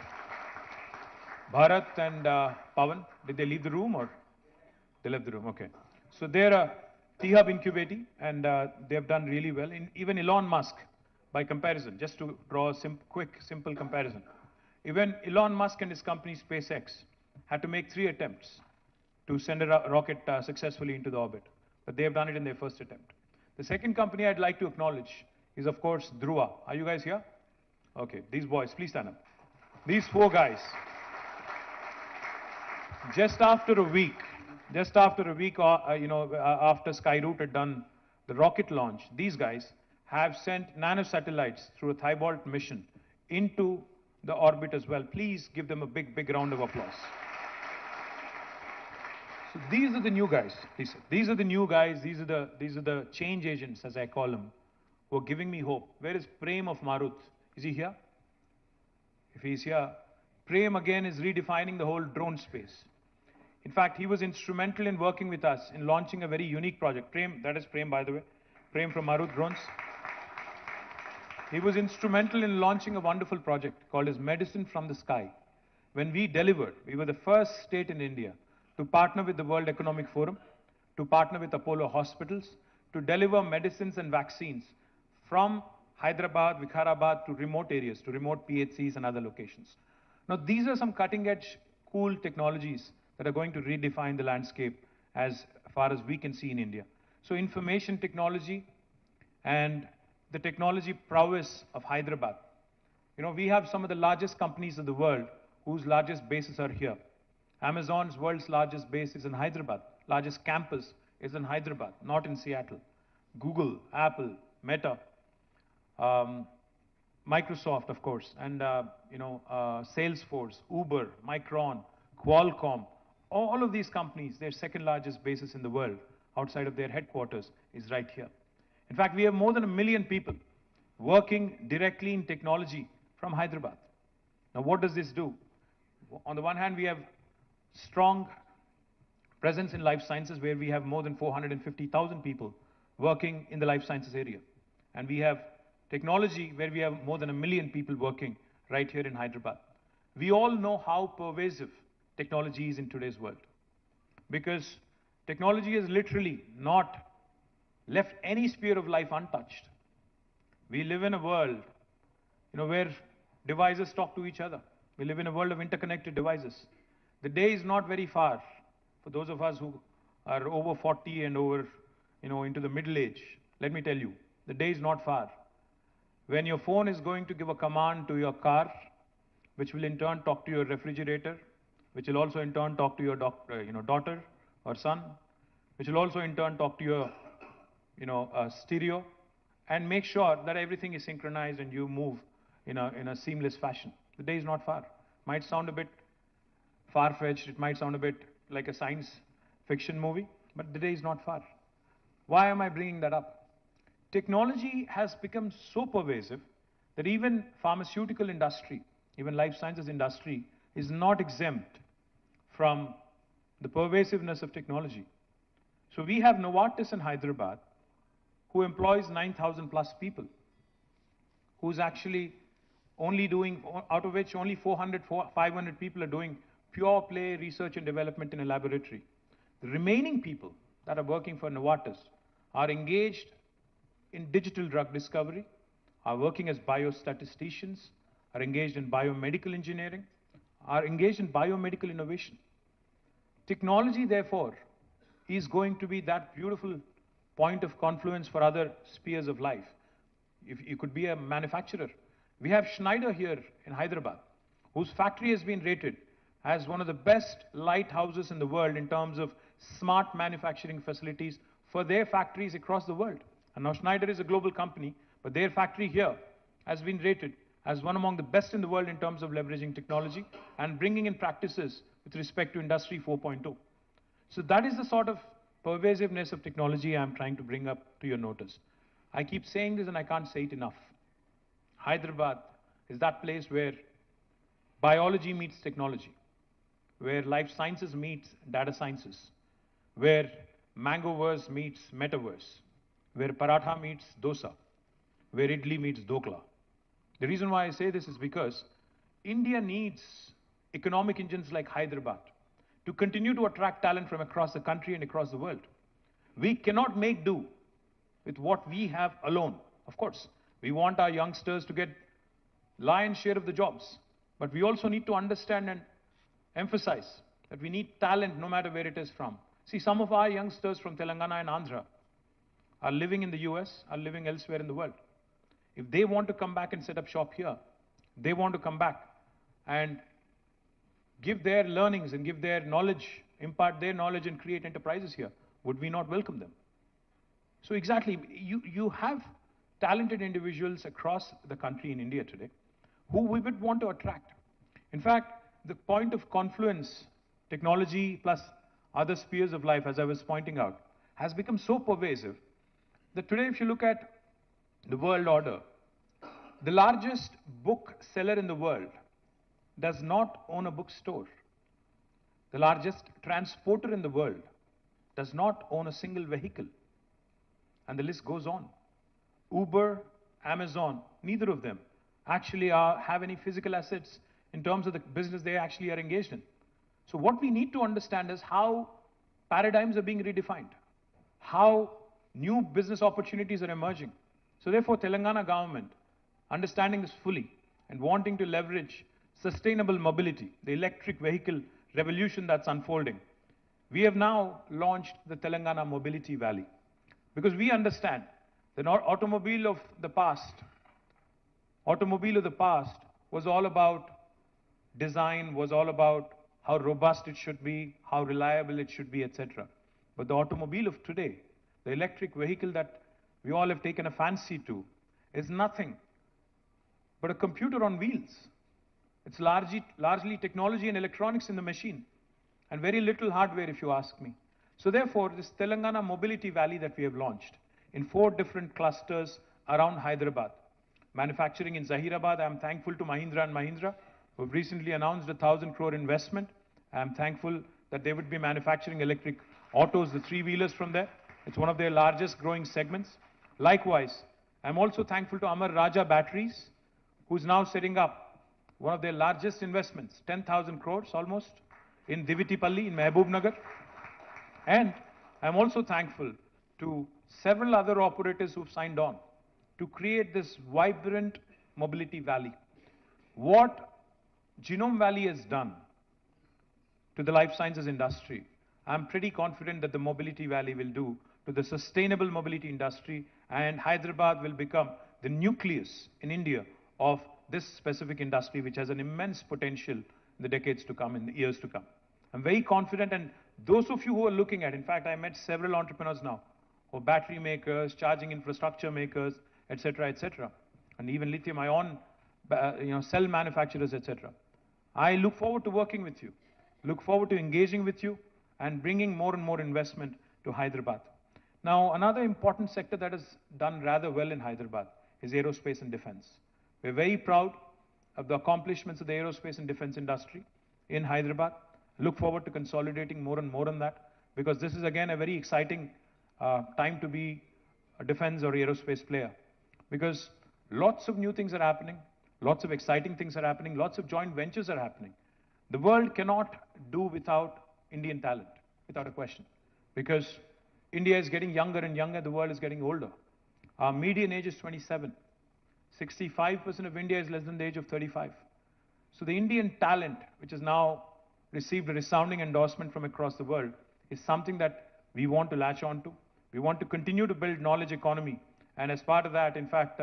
Bharat and Pawan, did they leave the room or? They left the room, okay. So they're a T-Hub incubating and they've done really well. Even Elon Musk, by comparison, just to draw a quick, simple comparison. Even Elon Musk and his company SpaceX had to make 3 attempts to send a rocket successfully into the orbit. But they have done it in their first attempt. The second company I'd like to acknowledge is, of course, Dhruva. Are you guys here? Okay, these boys, please stand up. These 4 guys, just after a week, after Skyroot had done the rocket launch, these guys have sent nanosatellites through a Thibault mission into the orbit as well. Please give them a big, big round of applause. So these are the new guys, Lisa. These are the new guys, these are the change agents, as I call them, who are giving me hope. Where is Prem of Marut? Is he here? If he's here, Prem again is redefining the whole drone space. In fact, he was instrumental in working with us in launching a very unique project. Prem, that is Prem, by the way. Prem from Marut Drones. He was instrumental in launching a wonderful project called as Medicine from the Sky. When we delivered, we were the first state in India to partner with the World Economic Forum, to partner with Apollo Hospitals, to deliver medicines and vaccines from Hyderabad, Vikharabad to remote areas, to remote PHCs and other locations. Now, these are some cutting-edge, cool technologies that are going to redefine the landscape as far as we can see in India. So information technology and the technology prowess of Hyderabad. You know, we have some of the largest companies of the world whose largest bases are here. Amazon's world's largest base is in Hyderabad. Largest campus is in Hyderabad, not in Seattle. Google, Apple, Meta, Microsoft, of course, and Salesforce, Uber, Micron, Qualcomm, all of these companies, their second largest basis in the world outside of their headquarters is right here. In fact, we have more than 1 million people working directly in technology from Hyderabad. Now, what does this do? On the one hand, we have strong presence in life sciences where we have more than 450,000 people working in the life sciences area. And we have technology where we have more than 1 million people working right here in Hyderabad. We all know how pervasive technology is in today's world, because technology has literally not left any sphere of life untouched. We live in a world, where devices talk to each other. We live in a world of interconnected devices. The day is not very far for those of us who are over 40 and over, into the middle age. Let me tell you, the day is not far when your phone is going to give a command to your car, which will in turn talk to your refrigerator, which will also in turn talk to your daughter or son, which will also in turn talk to your stereo, and make sure that everything is synchronized and you move in a seamless fashion. The day is not far. Might sound a bit far-fetched, it might sound a bit like a science fiction movie, but the day is not far. Why am I bringing that up? Technology has become so pervasive that even pharmaceutical industry, even life sciences industry is not exempt from the pervasiveness of technology. So we have Novartis in Hyderabad, who employs 9,000 plus people, who's actually only doing, out of which only 500 people are doing pure play research and development in a laboratory. The remaining people that are working for Novartis are engaged in digital drug discovery, are working as biostatisticians, are engaged in biomedical engineering, are engaged in biomedical innovation. Technology, therefore, is going to be that beautiful point of confluence for other spheres of life. If you could be a manufacturer. We have Schneider here in Hyderabad, whose factory has been rated as one of the best lighthouses in the world in terms of smart manufacturing facilities for their factories across the world. And now Schneider is a global company, but their factory here has been rated as one among the best in the world in terms of leveraging technology and bringing in practices with respect to Industry 4.0. So that is the sort of pervasiveness of technology I'm trying to bring up to your notice. I keep saying this and I can't say it enough. Hyderabad is that place where biology meets technology, where life sciences meets data sciences, where Mangoverse meets Metaverse, where paratha meets dosa, where idli meets dokla. The reason why I say this is because India needs economic engines like Hyderabad to continue to attract talent from across the country and across the world. We cannot make do with what we have alone. Of course, we want our youngsters to get lion's share of the jobs, but we also need to understand and emphasize that we need talent no matter where it is from. See, some of our youngsters from Telangana and Andhra are living in the US, are living elsewhere in the world. If they want to come back and set up shop here, they want to come back and give their learnings and give their knowledge, impart their knowledge and create enterprises here, would we not welcome them? So exactly, you have talented individuals across the country in India today who we would want to attract. In fact, the point of confluence, technology plus other spheres of life, as I was pointing out, has become so pervasive that today if you look at the world order, the largest book seller in the world does not own a bookstore. The largest transporter in the world does not own a single vehicle. And the list goes on. Uber, Amazon, neither of them actually have any physical assets in terms of the business they actually are engaged in. So what we need to understand is how paradigms are being redefined, how new business opportunities are emerging. So therefore, Telangana government, understanding this fully and wanting to leverage sustainable mobility, the electric vehicle revolution that's unfolding, we have now launched the Telangana Mobility Valley. Because we understand the automobile of the past was all about design, was all about how robust it should be, how reliable it should be, etc. But the automobile of today, the electric vehicle that we all have taken a fancy to, is nothing but a computer on wheels. It's largely technology and electronics in the machine, and very little hardware if you ask me. So therefore, this Telangana Mobility Valley that we have launched in 4 different clusters around Hyderabad. Manufacturing in Zahirabad, I am thankful to Mahindra & Mahindra, who have recently announced a 1,000 crore investment. I am thankful that they would be manufacturing electric autos, the 3-wheelers from there. It's one of their largest growing segments. Likewise, I'm also thankful to Amar Raja Batteries, who's now setting up one of their largest investments, 10,000 crores almost, in Divitipalli in Mehboob Nagar. And I'm also thankful to several other operators who've signed on to create this vibrant mobility valley. What Genome Valley has done to the life sciences industry, I'm pretty confident that the Mobility Valley will do to the sustainable mobility industry, and Hyderabad will become the nucleus in India of this specific industry, which has an immense potential in the decades to come, in the years to come. I'm very confident, and those of you who are looking at, in fact, I met several entrepreneurs now, who are battery makers, charging infrastructure makers, etc., and even lithium-ion cell manufacturers, etc. I look forward to working with you, look forward to engaging with you, and bringing more and more investment to Hyderabad. Now, another important sector that has done rather well in Hyderabad is aerospace and defense. We're very proud of the accomplishments of the aerospace and defense industry in Hyderabad. Look forward to consolidating more and more on that, because this is again a very exciting time to be a defense or aerospace player, because lots of new things are happening, lots of exciting things are happening, lots of joint ventures are happening. The world cannot do without Indian talent, without a question, because India is getting younger and younger, the world is getting older. Our median age is 27. 65% of India is less than the age of 35. So the Indian talent, which has now received a resounding endorsement from across the world, is something that we want to latch on to. We want to continue to build knowledge economy. And as part of that, in fact,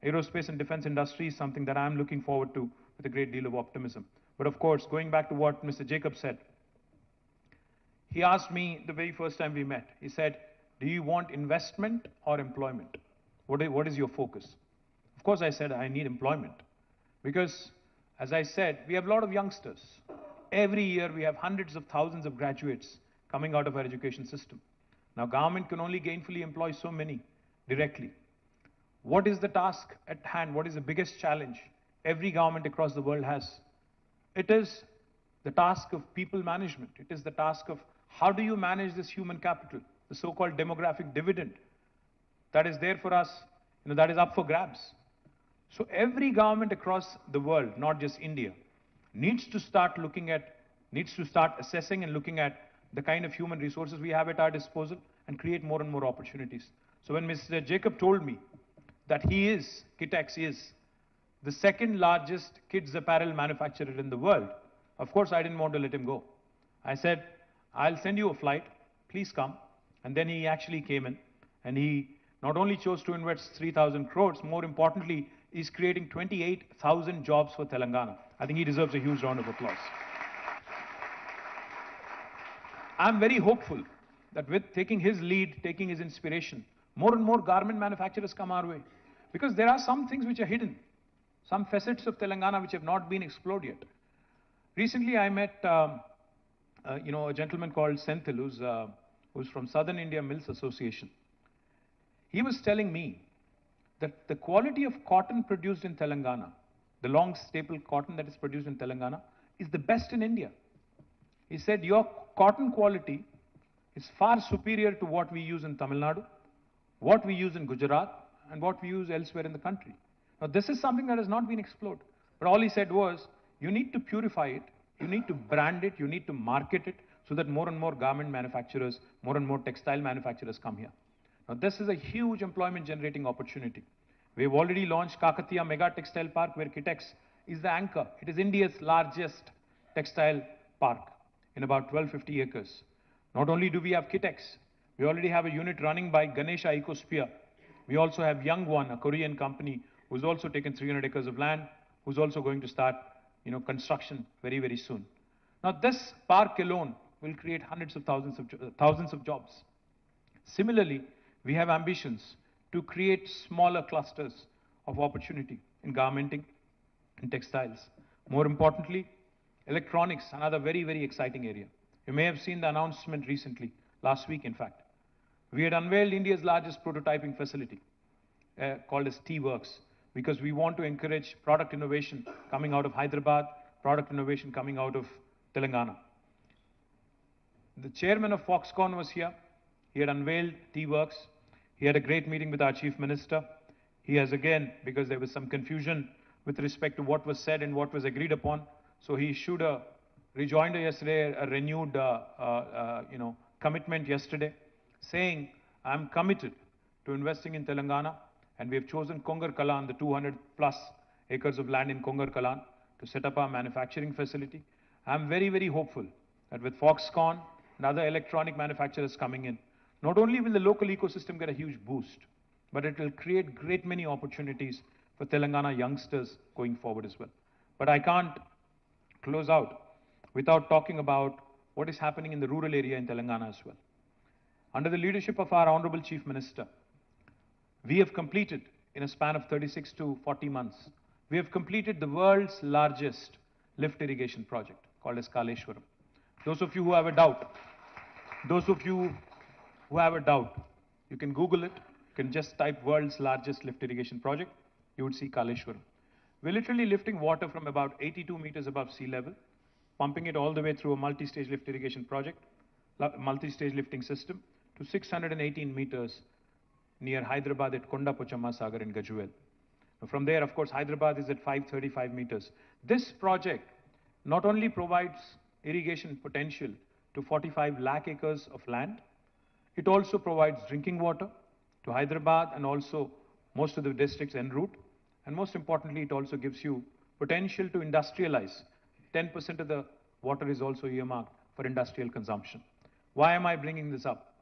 aerospace and defense industry is something that I'm looking forward to with a great deal of optimism. But of course, going back to what Mr. Jacob said, he asked me the very first time we met, he said, do you want investment or employment? What is your focus? Of course, I said, I need employment. Because, as I said, we have a lot of youngsters. Every year, we have hundreds of thousands of graduates coming out of our education system. Now, government can only gainfully employ so many directly. What is the task at hand? What is the biggest challenge every government across the world has? It is the task of people management. It is the task of how do you manage this human capital, the so-called demographic dividend that is there for us, that is up for grabs. So every government across the world, not just India, needs to start assessing and looking at the kind of human resources we have at our disposal and create more and more opportunities. So when Mr. Jacob told me that KTX is the second largest kids apparel manufacturer in the world, of course I didn't want to let him go. I said, I'll send you a flight, please come. And then he actually came in, and he not only chose to invest 3,000 crores, more importantly, he's creating 28,000 jobs for Telangana. I think he deserves a huge round of applause. I'm very hopeful that with taking his lead, taking his inspiration, more and more garment manufacturers come our way. Because there are some things which are hidden, some facets of Telangana which have not been explored yet. Recently, I met a gentleman called Senthil, who's from Southern India Mills Association. He was telling me that the quality of cotton produced in Telangana, the long staple cotton that is produced in Telangana, is the best in India. He said, your cotton quality is far superior to what we use in Tamil Nadu, what we use in Gujarat, and what we use elsewhere in the country. Now, this is something that has not been explored. But all he said was, you need to purify it, you need to brand it, you need to market it, so that more and more garment manufacturers, more and more textile manufacturers come here. Now, this is a huge employment generating opportunity. We've already launched Kakatiya Mega Textile Park, where KTX is the anchor. It is India's largest textile park in about 1,250 acres. Not only do we have KTX, we already have a unit running by Ganesha Ecosphere. We also have Youngwon, a Korean company, who's also taken 300 acres of land, who's also going to start, construction very, very soon. Now, this park alone will create hundreds of thousands of jobs. Similarly, we have ambitions to create smaller clusters of opportunity in garmenting and textiles. More importantly, electronics, another very, very exciting area. You may have seen the announcement recently, last week in fact. We had unveiled India's largest prototyping facility, called as T-Works, because we want to encourage product innovation coming out of Hyderabad, product innovation coming out of Telangana. The chairman of Foxconn was here. He had unveiled T-Works. He had a great meeting with our chief minister. He has again, because there was some confusion with respect to what was said and what was agreed upon, so he issued a rejoinder yesterday, a renewed commitment yesterday, saying, I'm committed to investing in Telangana, and we have chosen Kongar Kalan, the 200 plus acres of land in Kongar Kalan, to set up our manufacturing facility. I'm very, very hopeful that with Foxconn and other electronic manufacturers coming in, not only will the local ecosystem get a huge boost, but it will create great many opportunities for Telangana youngsters going forward as well. But I can't close out without talking about what is happening in the rural area in Telangana as well. Under the leadership of our Honorable Chief Minister, we have completed, in a span of 36 to 40 months, we have completed the world's largest lift irrigation project, called as Kaleshwaram. Those of you who have a doubt, you can Google it, you can just type world's largest lift irrigation project, you would see Kaleshwaram. We're literally lifting water from about 82 meters above sea level, pumping it all the way through a multi-stage lift irrigation project, multi-stage lifting system, to 618 meters near Hyderabad at Kondapochamma Sagar in Gajuel. From there, of course, Hyderabad is at 535 meters. This project not only provides irrigation potential to 45 lakh acres of land, it also provides drinking water to Hyderabad and also most of the districts en route. And most importantly, it also gives you potential to industrialize. 10% of the water is also earmarked for industrial consumption. Why am I bringing this up?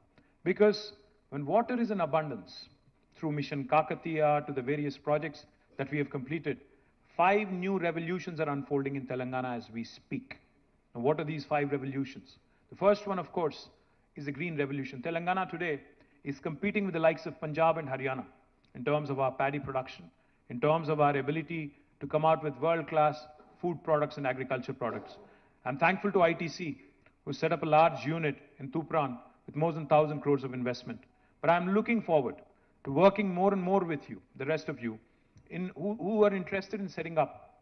Because when water is in abundance, through Mission Kakatiya to the various projects that we have completed, 5 new revolutions are unfolding in Telangana as we speak. Now, what are these 5 revolutions? The first one, of course, is the green revolution. Telangana today is competing with the likes of Punjab and Haryana in terms of our paddy production, in terms of our ability to come out with world-class food products and agriculture products. I'm thankful to ITC, who set up a large unit in Tupran with more than 1,000 crores of investment. But I'm looking forward to working more and more with you, the rest of you, who are interested in setting up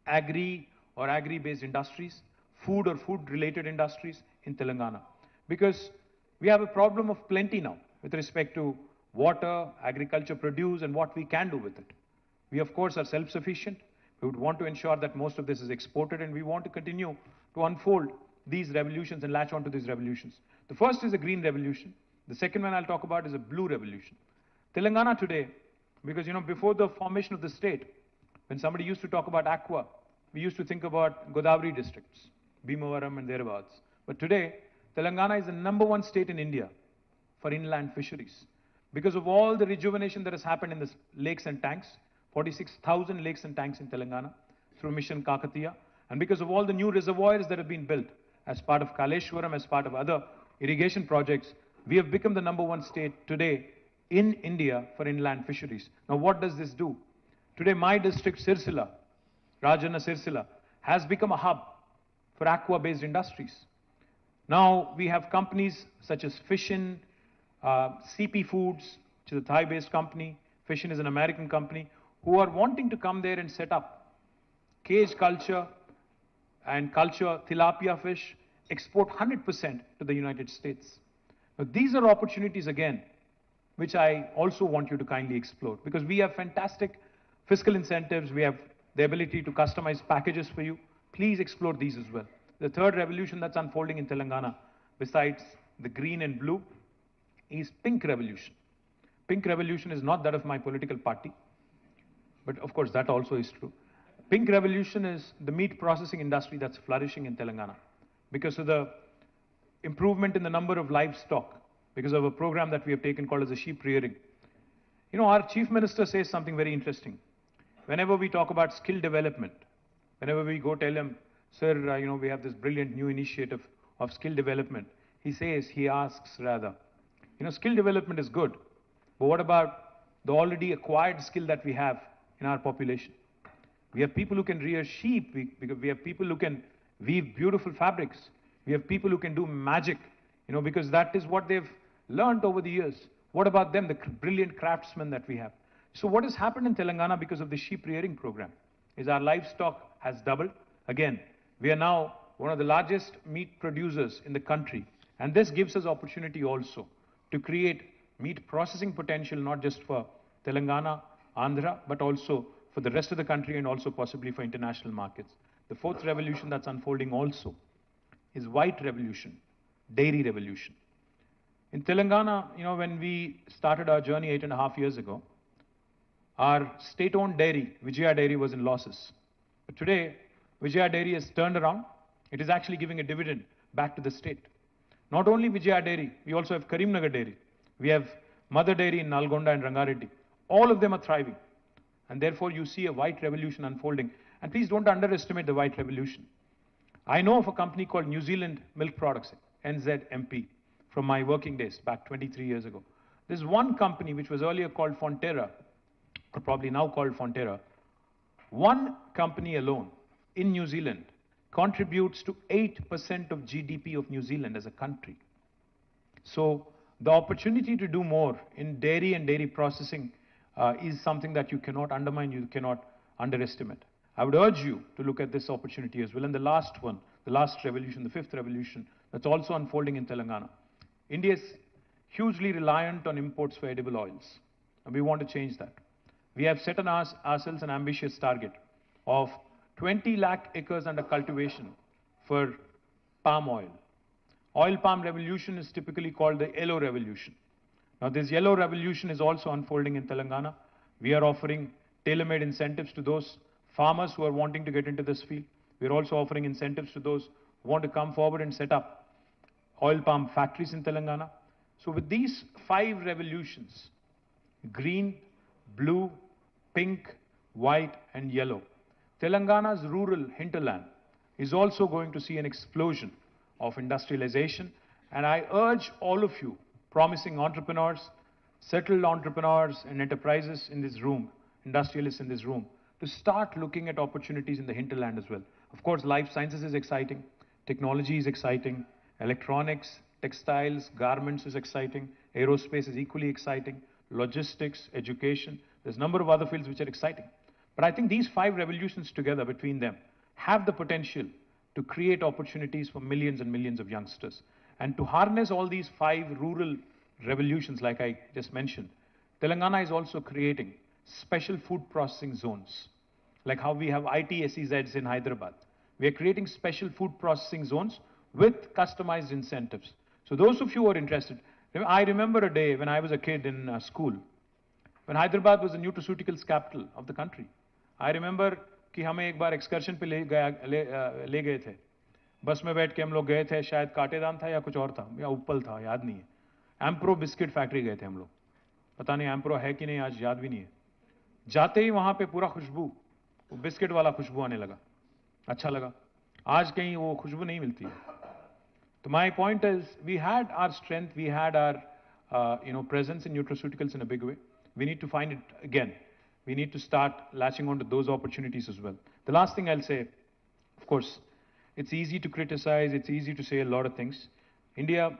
agri or agri-based industries, food or food-related industries in Telangana. Because we have a problem of plenty now with respect to water, agriculture produce, and what we can do with it. We, of course, are self-sufficient, We would want to ensure that most of this is exported, and we want to continue to unfold these revolutions and latch onto these revolutions. The first is a green revolution. The second one I'll talk about is a blue revolution. Telangana today, because before the formation of the state, when somebody used to talk about aqua, we used to think about Godavari districts, Bhimavaram and thereabouts. But today, Telangana is the #1 state in India for inland fisheries. Because of all the rejuvenation that has happened in the lakes and tanks, 46,000 lakes and tanks in Telangana through mission Kakatiya, and because of all the new reservoirs that have been built as part of Kaleshwaram, as part of other irrigation projects, we have become the #1 state today in India for inland fisheries. Now what does this do? Today my district, Sirsila, Rajanna Sirsila, has become a hub for aqua-based industries. Now we have companies such as Fishin, CP Foods, which is a Thai-based company. Fishin is an American company, who are wanting to come there and set up cage culture and culture tilapia fish, export 100% to the United States. Now these are opportunities again, which I also want you to kindly explore, because we have fantastic fiscal incentives, we have the ability to customize packages for you. Please explore these as well. The third revolution that's unfolding in Telangana, besides the green and blue, is pink revolution. Pink revolution is not that of my political party, but of course that also is true. Pink revolution is the meat processing industry that's flourishing in Telangana because of the improvement in the number of livestock, because of a program that we have taken called as a sheep rearing. Our chief minister says something very interesting. Whenever we talk about skill development, whenever we go tell him, sir, we have this brilliant new initiative of skill development, he asks rather, skill development is good, but what about the already acquired skill that we have in our population? We have people who can rear sheep, we have people who can weave beautiful fabrics, we have people who can do magic, because that is what they've learned over the years. What about them, the brilliant craftsmen that we have? So what has happened in Telangana because of the sheep rearing program is our livestock has doubled. Again, we are now one of the largest meat producers in the country. And this gives us opportunity also to create meat processing potential, not just for Telangana, Andhra, but also for the rest of the country and also possibly for international markets. The fourth revolution that's unfolding also is white revolution, dairy revolution. In Telangana, when we started our journey 8.5 years ago, our state-owned dairy, Vijaya Dairy, was in losses. But today, Vijaya Dairy has turned around. It is actually giving a dividend back to the state. Not only Vijaya Dairy, we also have Karimnagar Dairy. We have Mother Dairy in Nalgonda and Rangareddy. All of them are thriving. And therefore, you see a white revolution unfolding. And please don't underestimate the white revolution. I know of a company called New Zealand Milk Products, NZMP, from my working days back 23 years ago. There's one company which was earlier called Fonterra, or probably now called Fonterra. One company alone in New Zealand contributes to 8% of GDP of New Zealand as a country. So the opportunity to do more in dairy and dairy processing is something that you cannot undermine, you cannot underestimate. I would urge you to look at this opportunity as well. And the last one, the last revolution, the fifth revolution, that's also unfolding in Telangana. India is hugely reliant on imports for edible oils, and we want to change that. We have set on ourselves an ambitious target of 20 lakh acres under cultivation for palm oil. Oil palm revolution is typically called the yellow revolution. Now this yellow revolution is also unfolding in Telangana. We are offering tailor-made incentives to those farmers who are wanting to get into this field. We are also offering incentives to those who want to come forward and set up oil palm factories in Telangana. So with these 5 revolutions, green, blue, pink, white and yellow, Telangana's rural hinterland is also going to see an explosion of industrialization. And I urge all of you, promising entrepreneurs, settled entrepreneurs and enterprises in this room, industrialists in this room, to start looking at opportunities in the hinterland as well. Of course, life sciences is exciting, technology is exciting, electronics, textiles, garments is exciting, aerospace is equally exciting, logistics, education. There's a number of other fields which are exciting. But I think these 5 revolutions together between them have the potential to create opportunities for millions and millions of youngsters. And to harness all these 5 rural revolutions, like I just mentioned, Telangana is also creating special food processing zones. like how we have ITSEZs in Hyderabad. We are creating special food processing zones with customized incentives. So those of you who are interested, I remember a day when I was a kid in school, when Hyderabad was the nutraceuticals capital of the country. I remember कि हमें एक बार excursion पे ले गए थे. बस में बैठ के हम लोग गए थे, शायद काटेदान था या कुछ और था, या उपल था, याद नहीं है. एम्प्रो बिस्किट फैक्ट्री गए थे हम लोग. पता नहीं एम्प्रो है कि नहीं, आज याद भी नहीं है. जाते ही वहां पे पूरा खुशबू, वो बिस्किट वाला खुशबू आने लगा. अच्छा लगा. आज कहीं वो खुशबू नहीं मिलती है. So my point is, we had our strength, we had our presence in nutraceuticals in a big way. We need to find it again. We need to start latching on to those opportunities as well. The last thing I'll say, of course, it's easy to criticize, it's easy to say a lot of things. India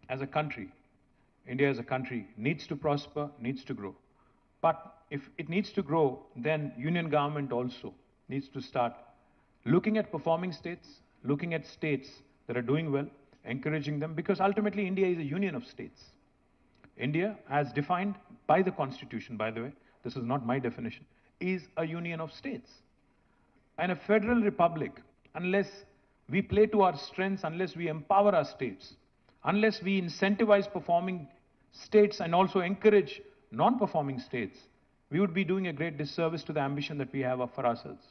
as a country needs to prosper, needs to grow. But if it needs to grow, then union government also needs to start looking at performing states, looking at states that are doing well, encouraging them, because ultimately India is a union of states. India, as defined by the Constitution, by the way, this is not my definition, is a union of states. And a federal republic, unless we play to our strengths, unless we empower our states, unless we incentivize performing states and also encourage non-performing states, we would be doing a great disservice to the ambition that we have for ourselves.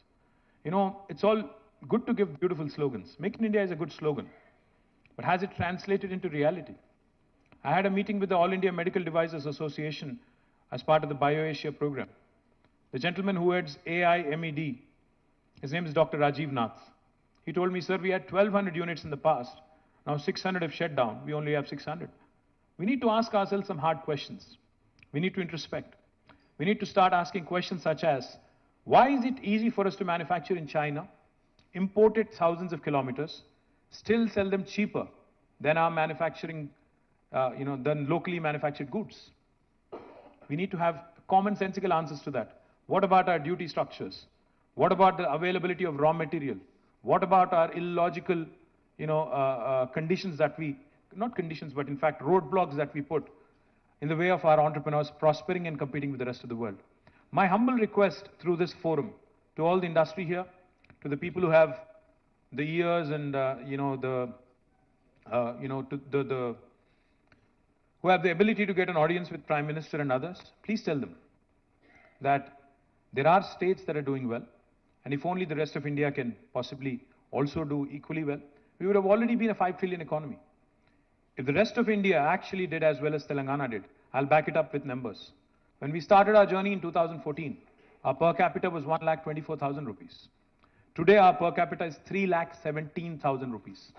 You know, it's all good to give beautiful slogans. Make in India is a good slogan. But has it translated into reality? I had a meeting with the All India Medical Devices Association as part of the BioAsia program. The gentleman who heads AIMED, his name is Dr. Rajiv Nath. He told me, sir, we had 1,200 units in the past. Now 600 have shut down. We only have 600. We need to ask ourselves some hard questions. We need to introspect. We need to start asking questions such as, why is it easy for us to manufacture in China, import it thousands of kilometers, still sell them cheaper than our manufacturing, than locally manufactured goods? We need to have commonsensical answers to that. What about our duty structures? What about the availability of raw material? What about our illogical, conditions that we, not conditions, but in fact roadblocks that we put in the way of our entrepreneurs prospering and competing with the rest of the world? My humble request through this forum to all the industry here, to the people who have the ears and who have the ability to get an audience with Prime Minister and others, please tell them that there are states that are doing well, and if only the rest of India can possibly also do equally well, we would have already been a 5 trillion economy. If the rest of India actually did as well as Telangana did, I'll back it up with numbers. When we started our journey in 2014, our per capita was 1,24,000 rupees. Today, our per capita is 3,17,000 rupees.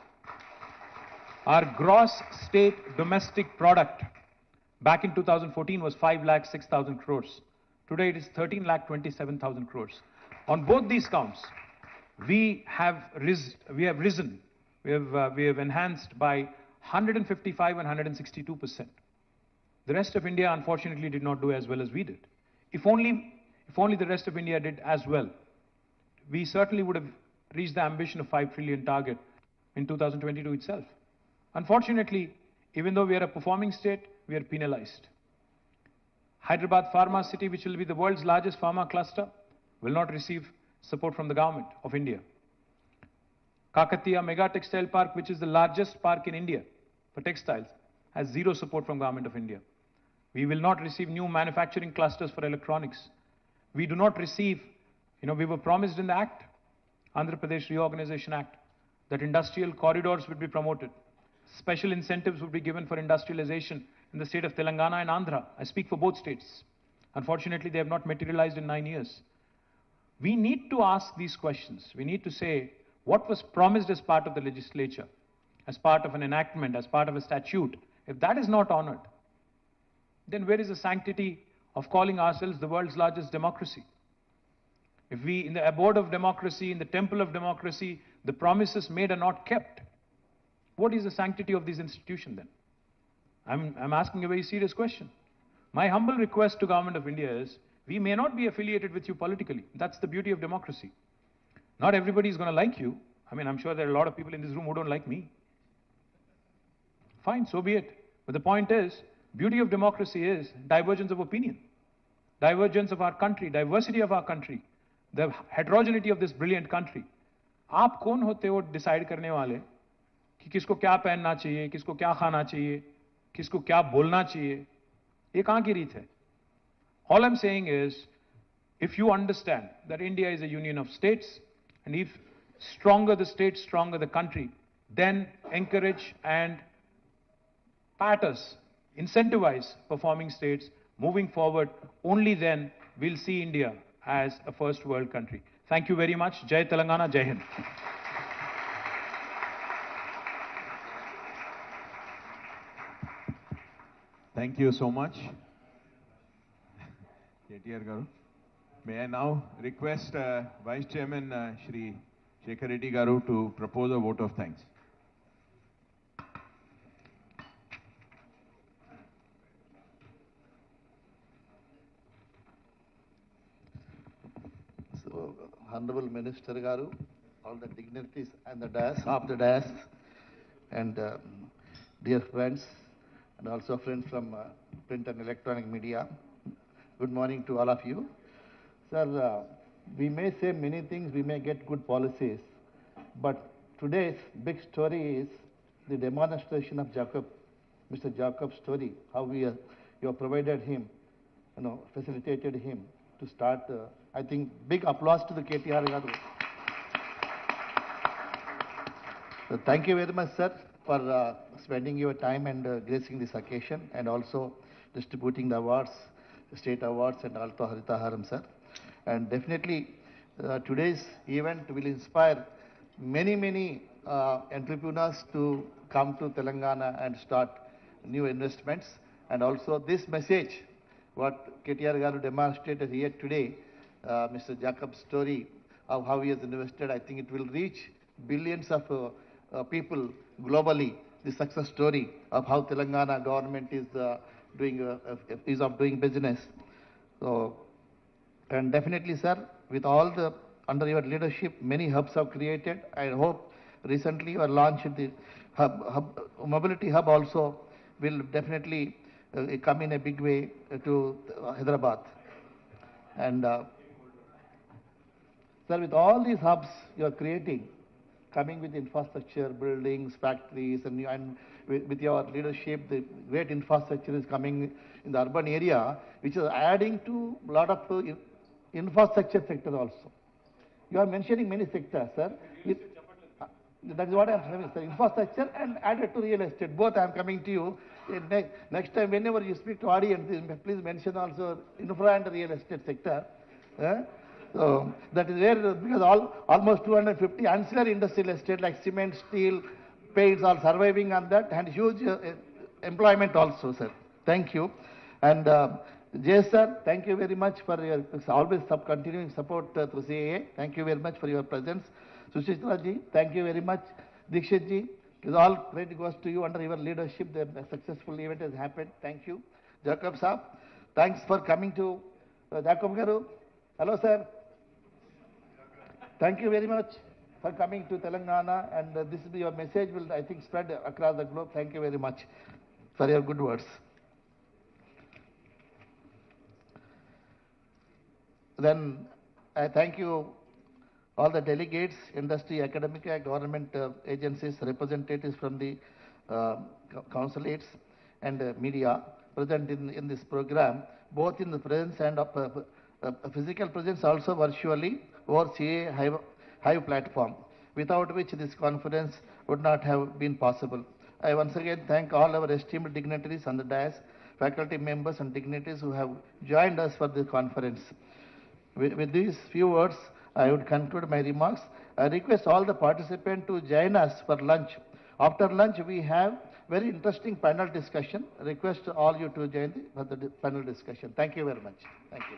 Our gross state domestic product back in 2014 was 5,06,000 crores. Today, it is 13,27,000 crores. On both these counts, we have risen. We have enhanced by 155 and 162%. The rest of India, unfortunately, did not do as well as we did. If only the rest of India did as well, we certainly would have reached the ambition of 5 trillion target in 2022 itself. Unfortunately, even though we are a performing state, we are penalized. Hyderabad Pharma City, which will be the world's largest pharma cluster, will not receive support from the government of India. Kakatiya Mega Textile Park, which is the largest park in India for textiles, has zero support from government of India. We will not receive new manufacturing clusters for electronics. We do not receive, we were promised in the Act, Andhra Pradesh Reorganization Act, that industrial corridors would be promoted. Special incentives would be given for industrialization in the state of Telangana and Andhra. I speak for both states. Unfortunately, they have not materialized in 9 years. We need to ask these questions. We need to say, what was promised as part of the legislature, as part of an enactment, as part of a statute? If that is not honored, then where is the sanctity of calling ourselves the world's largest democracy? If we, in the abode of democracy, in the temple of democracy, the promises made are not kept, what is the sanctity of this institution then? I'm asking a very serious question. My humble request to Government of India is, we may not be affiliated with you politically. That's the beauty of democracy. Not everybody is going to like you. I'm sure there are a lot of people in this room who don't like me. Fine, so be it. But the point is, beauty of democracy is divergence of opinion, divergence of our country, diversity of our country. the heterogeneity of this brilliant country. आप कौन होते हो decide करने वाले कि किसको क्या पहनना चाहिए, किसको क्या खाना चाहिए, किसको क्या बोलना चाहिए? ये कहां की रीत है? All I'm saying is, if you understand that India is a union of states, and if stronger the state, stronger the country, then encourage and pat us, incentivize performing states moving forward. Only then we'll see India as a first world country. Thank you very much. Jai Telangana, Jai Hind. Thank you so much, KTR Garu. May I now request Vice Chairman Shri Shekhar Reddy Garu to propose a vote of thanks. So, Honorable Minister Garu, all the dignitaries and the dais, of the dais, and dear friends, and also friends from print and electronic media, good morning to all of you. Sir, we may say many things, we may get good policies, but today's big story is the demonstration of Mr. Jacob's story, how you have provided him, facilitated him to start. I think big applause to the KTR Garu. So thank you very much, sir, for spending your time and gracing this occasion, and also distributing the awards, state awards, and also Haritha Haram, sir. And definitely, today's event will inspire many entrepreneurs to come to Telangana and start new investments. And also this message, what KTR Garu demonstrated here today, Mr. Jacob's story of how he has invested, I think it will reach billions of people globally. The success story of how Telangana government is doing business. So, and definitely, sir, with all the under your leadership, many hubs have created. I hope recently you are launched the mobility hub also will definitely come in a big way to Hyderabad. And sir, with all these hubs you are creating, coming with infrastructure, buildings, factories, and with your leadership, the great infrastructure is coming in the urban area, which is adding to a lot of infrastructure sector also. You are mentioning many sectors, sir. That is what I am saying, sir. Infrastructure and added to real estate. Both I am coming to you. Next time, whenever you speak to audience, please mention also infra and real estate sector. So that is where, because almost 250 ancillary industrial estate like cement, steel, paints are surviving on that, and huge employment also, sir. Thank you. And Jay sir, thank you very much for your always continuing support through CII. Thank you very much for your presence. Sushitra ji, thank you very much. Dikshit ji, it all credit goes to you. Under your leadership, the successful event has happened. Thank you. Jacob sir, thanks for coming to Jacob Garu. Hello sir. Thank you very much for coming to Telangana, and this is your message will, I think, spread across the globe. Thank you very much for your good words. Then I thank you, all the delegates, industry, academic, government agencies, representatives from the consulates and media present in this program, both in the presence and physical presence, also virtually over CII Hive platform, without which this conference would not have been possible. I once again thank all our esteemed dignitaries on the dais, faculty members and dignitaries who have joined us for this conference. With these few words, I would conclude my remarks. I request all the participants to join us for lunch. After lunch, we have very interesting panel discussion. I request all you to join for the panel discussion. Thank you very much. Thank you.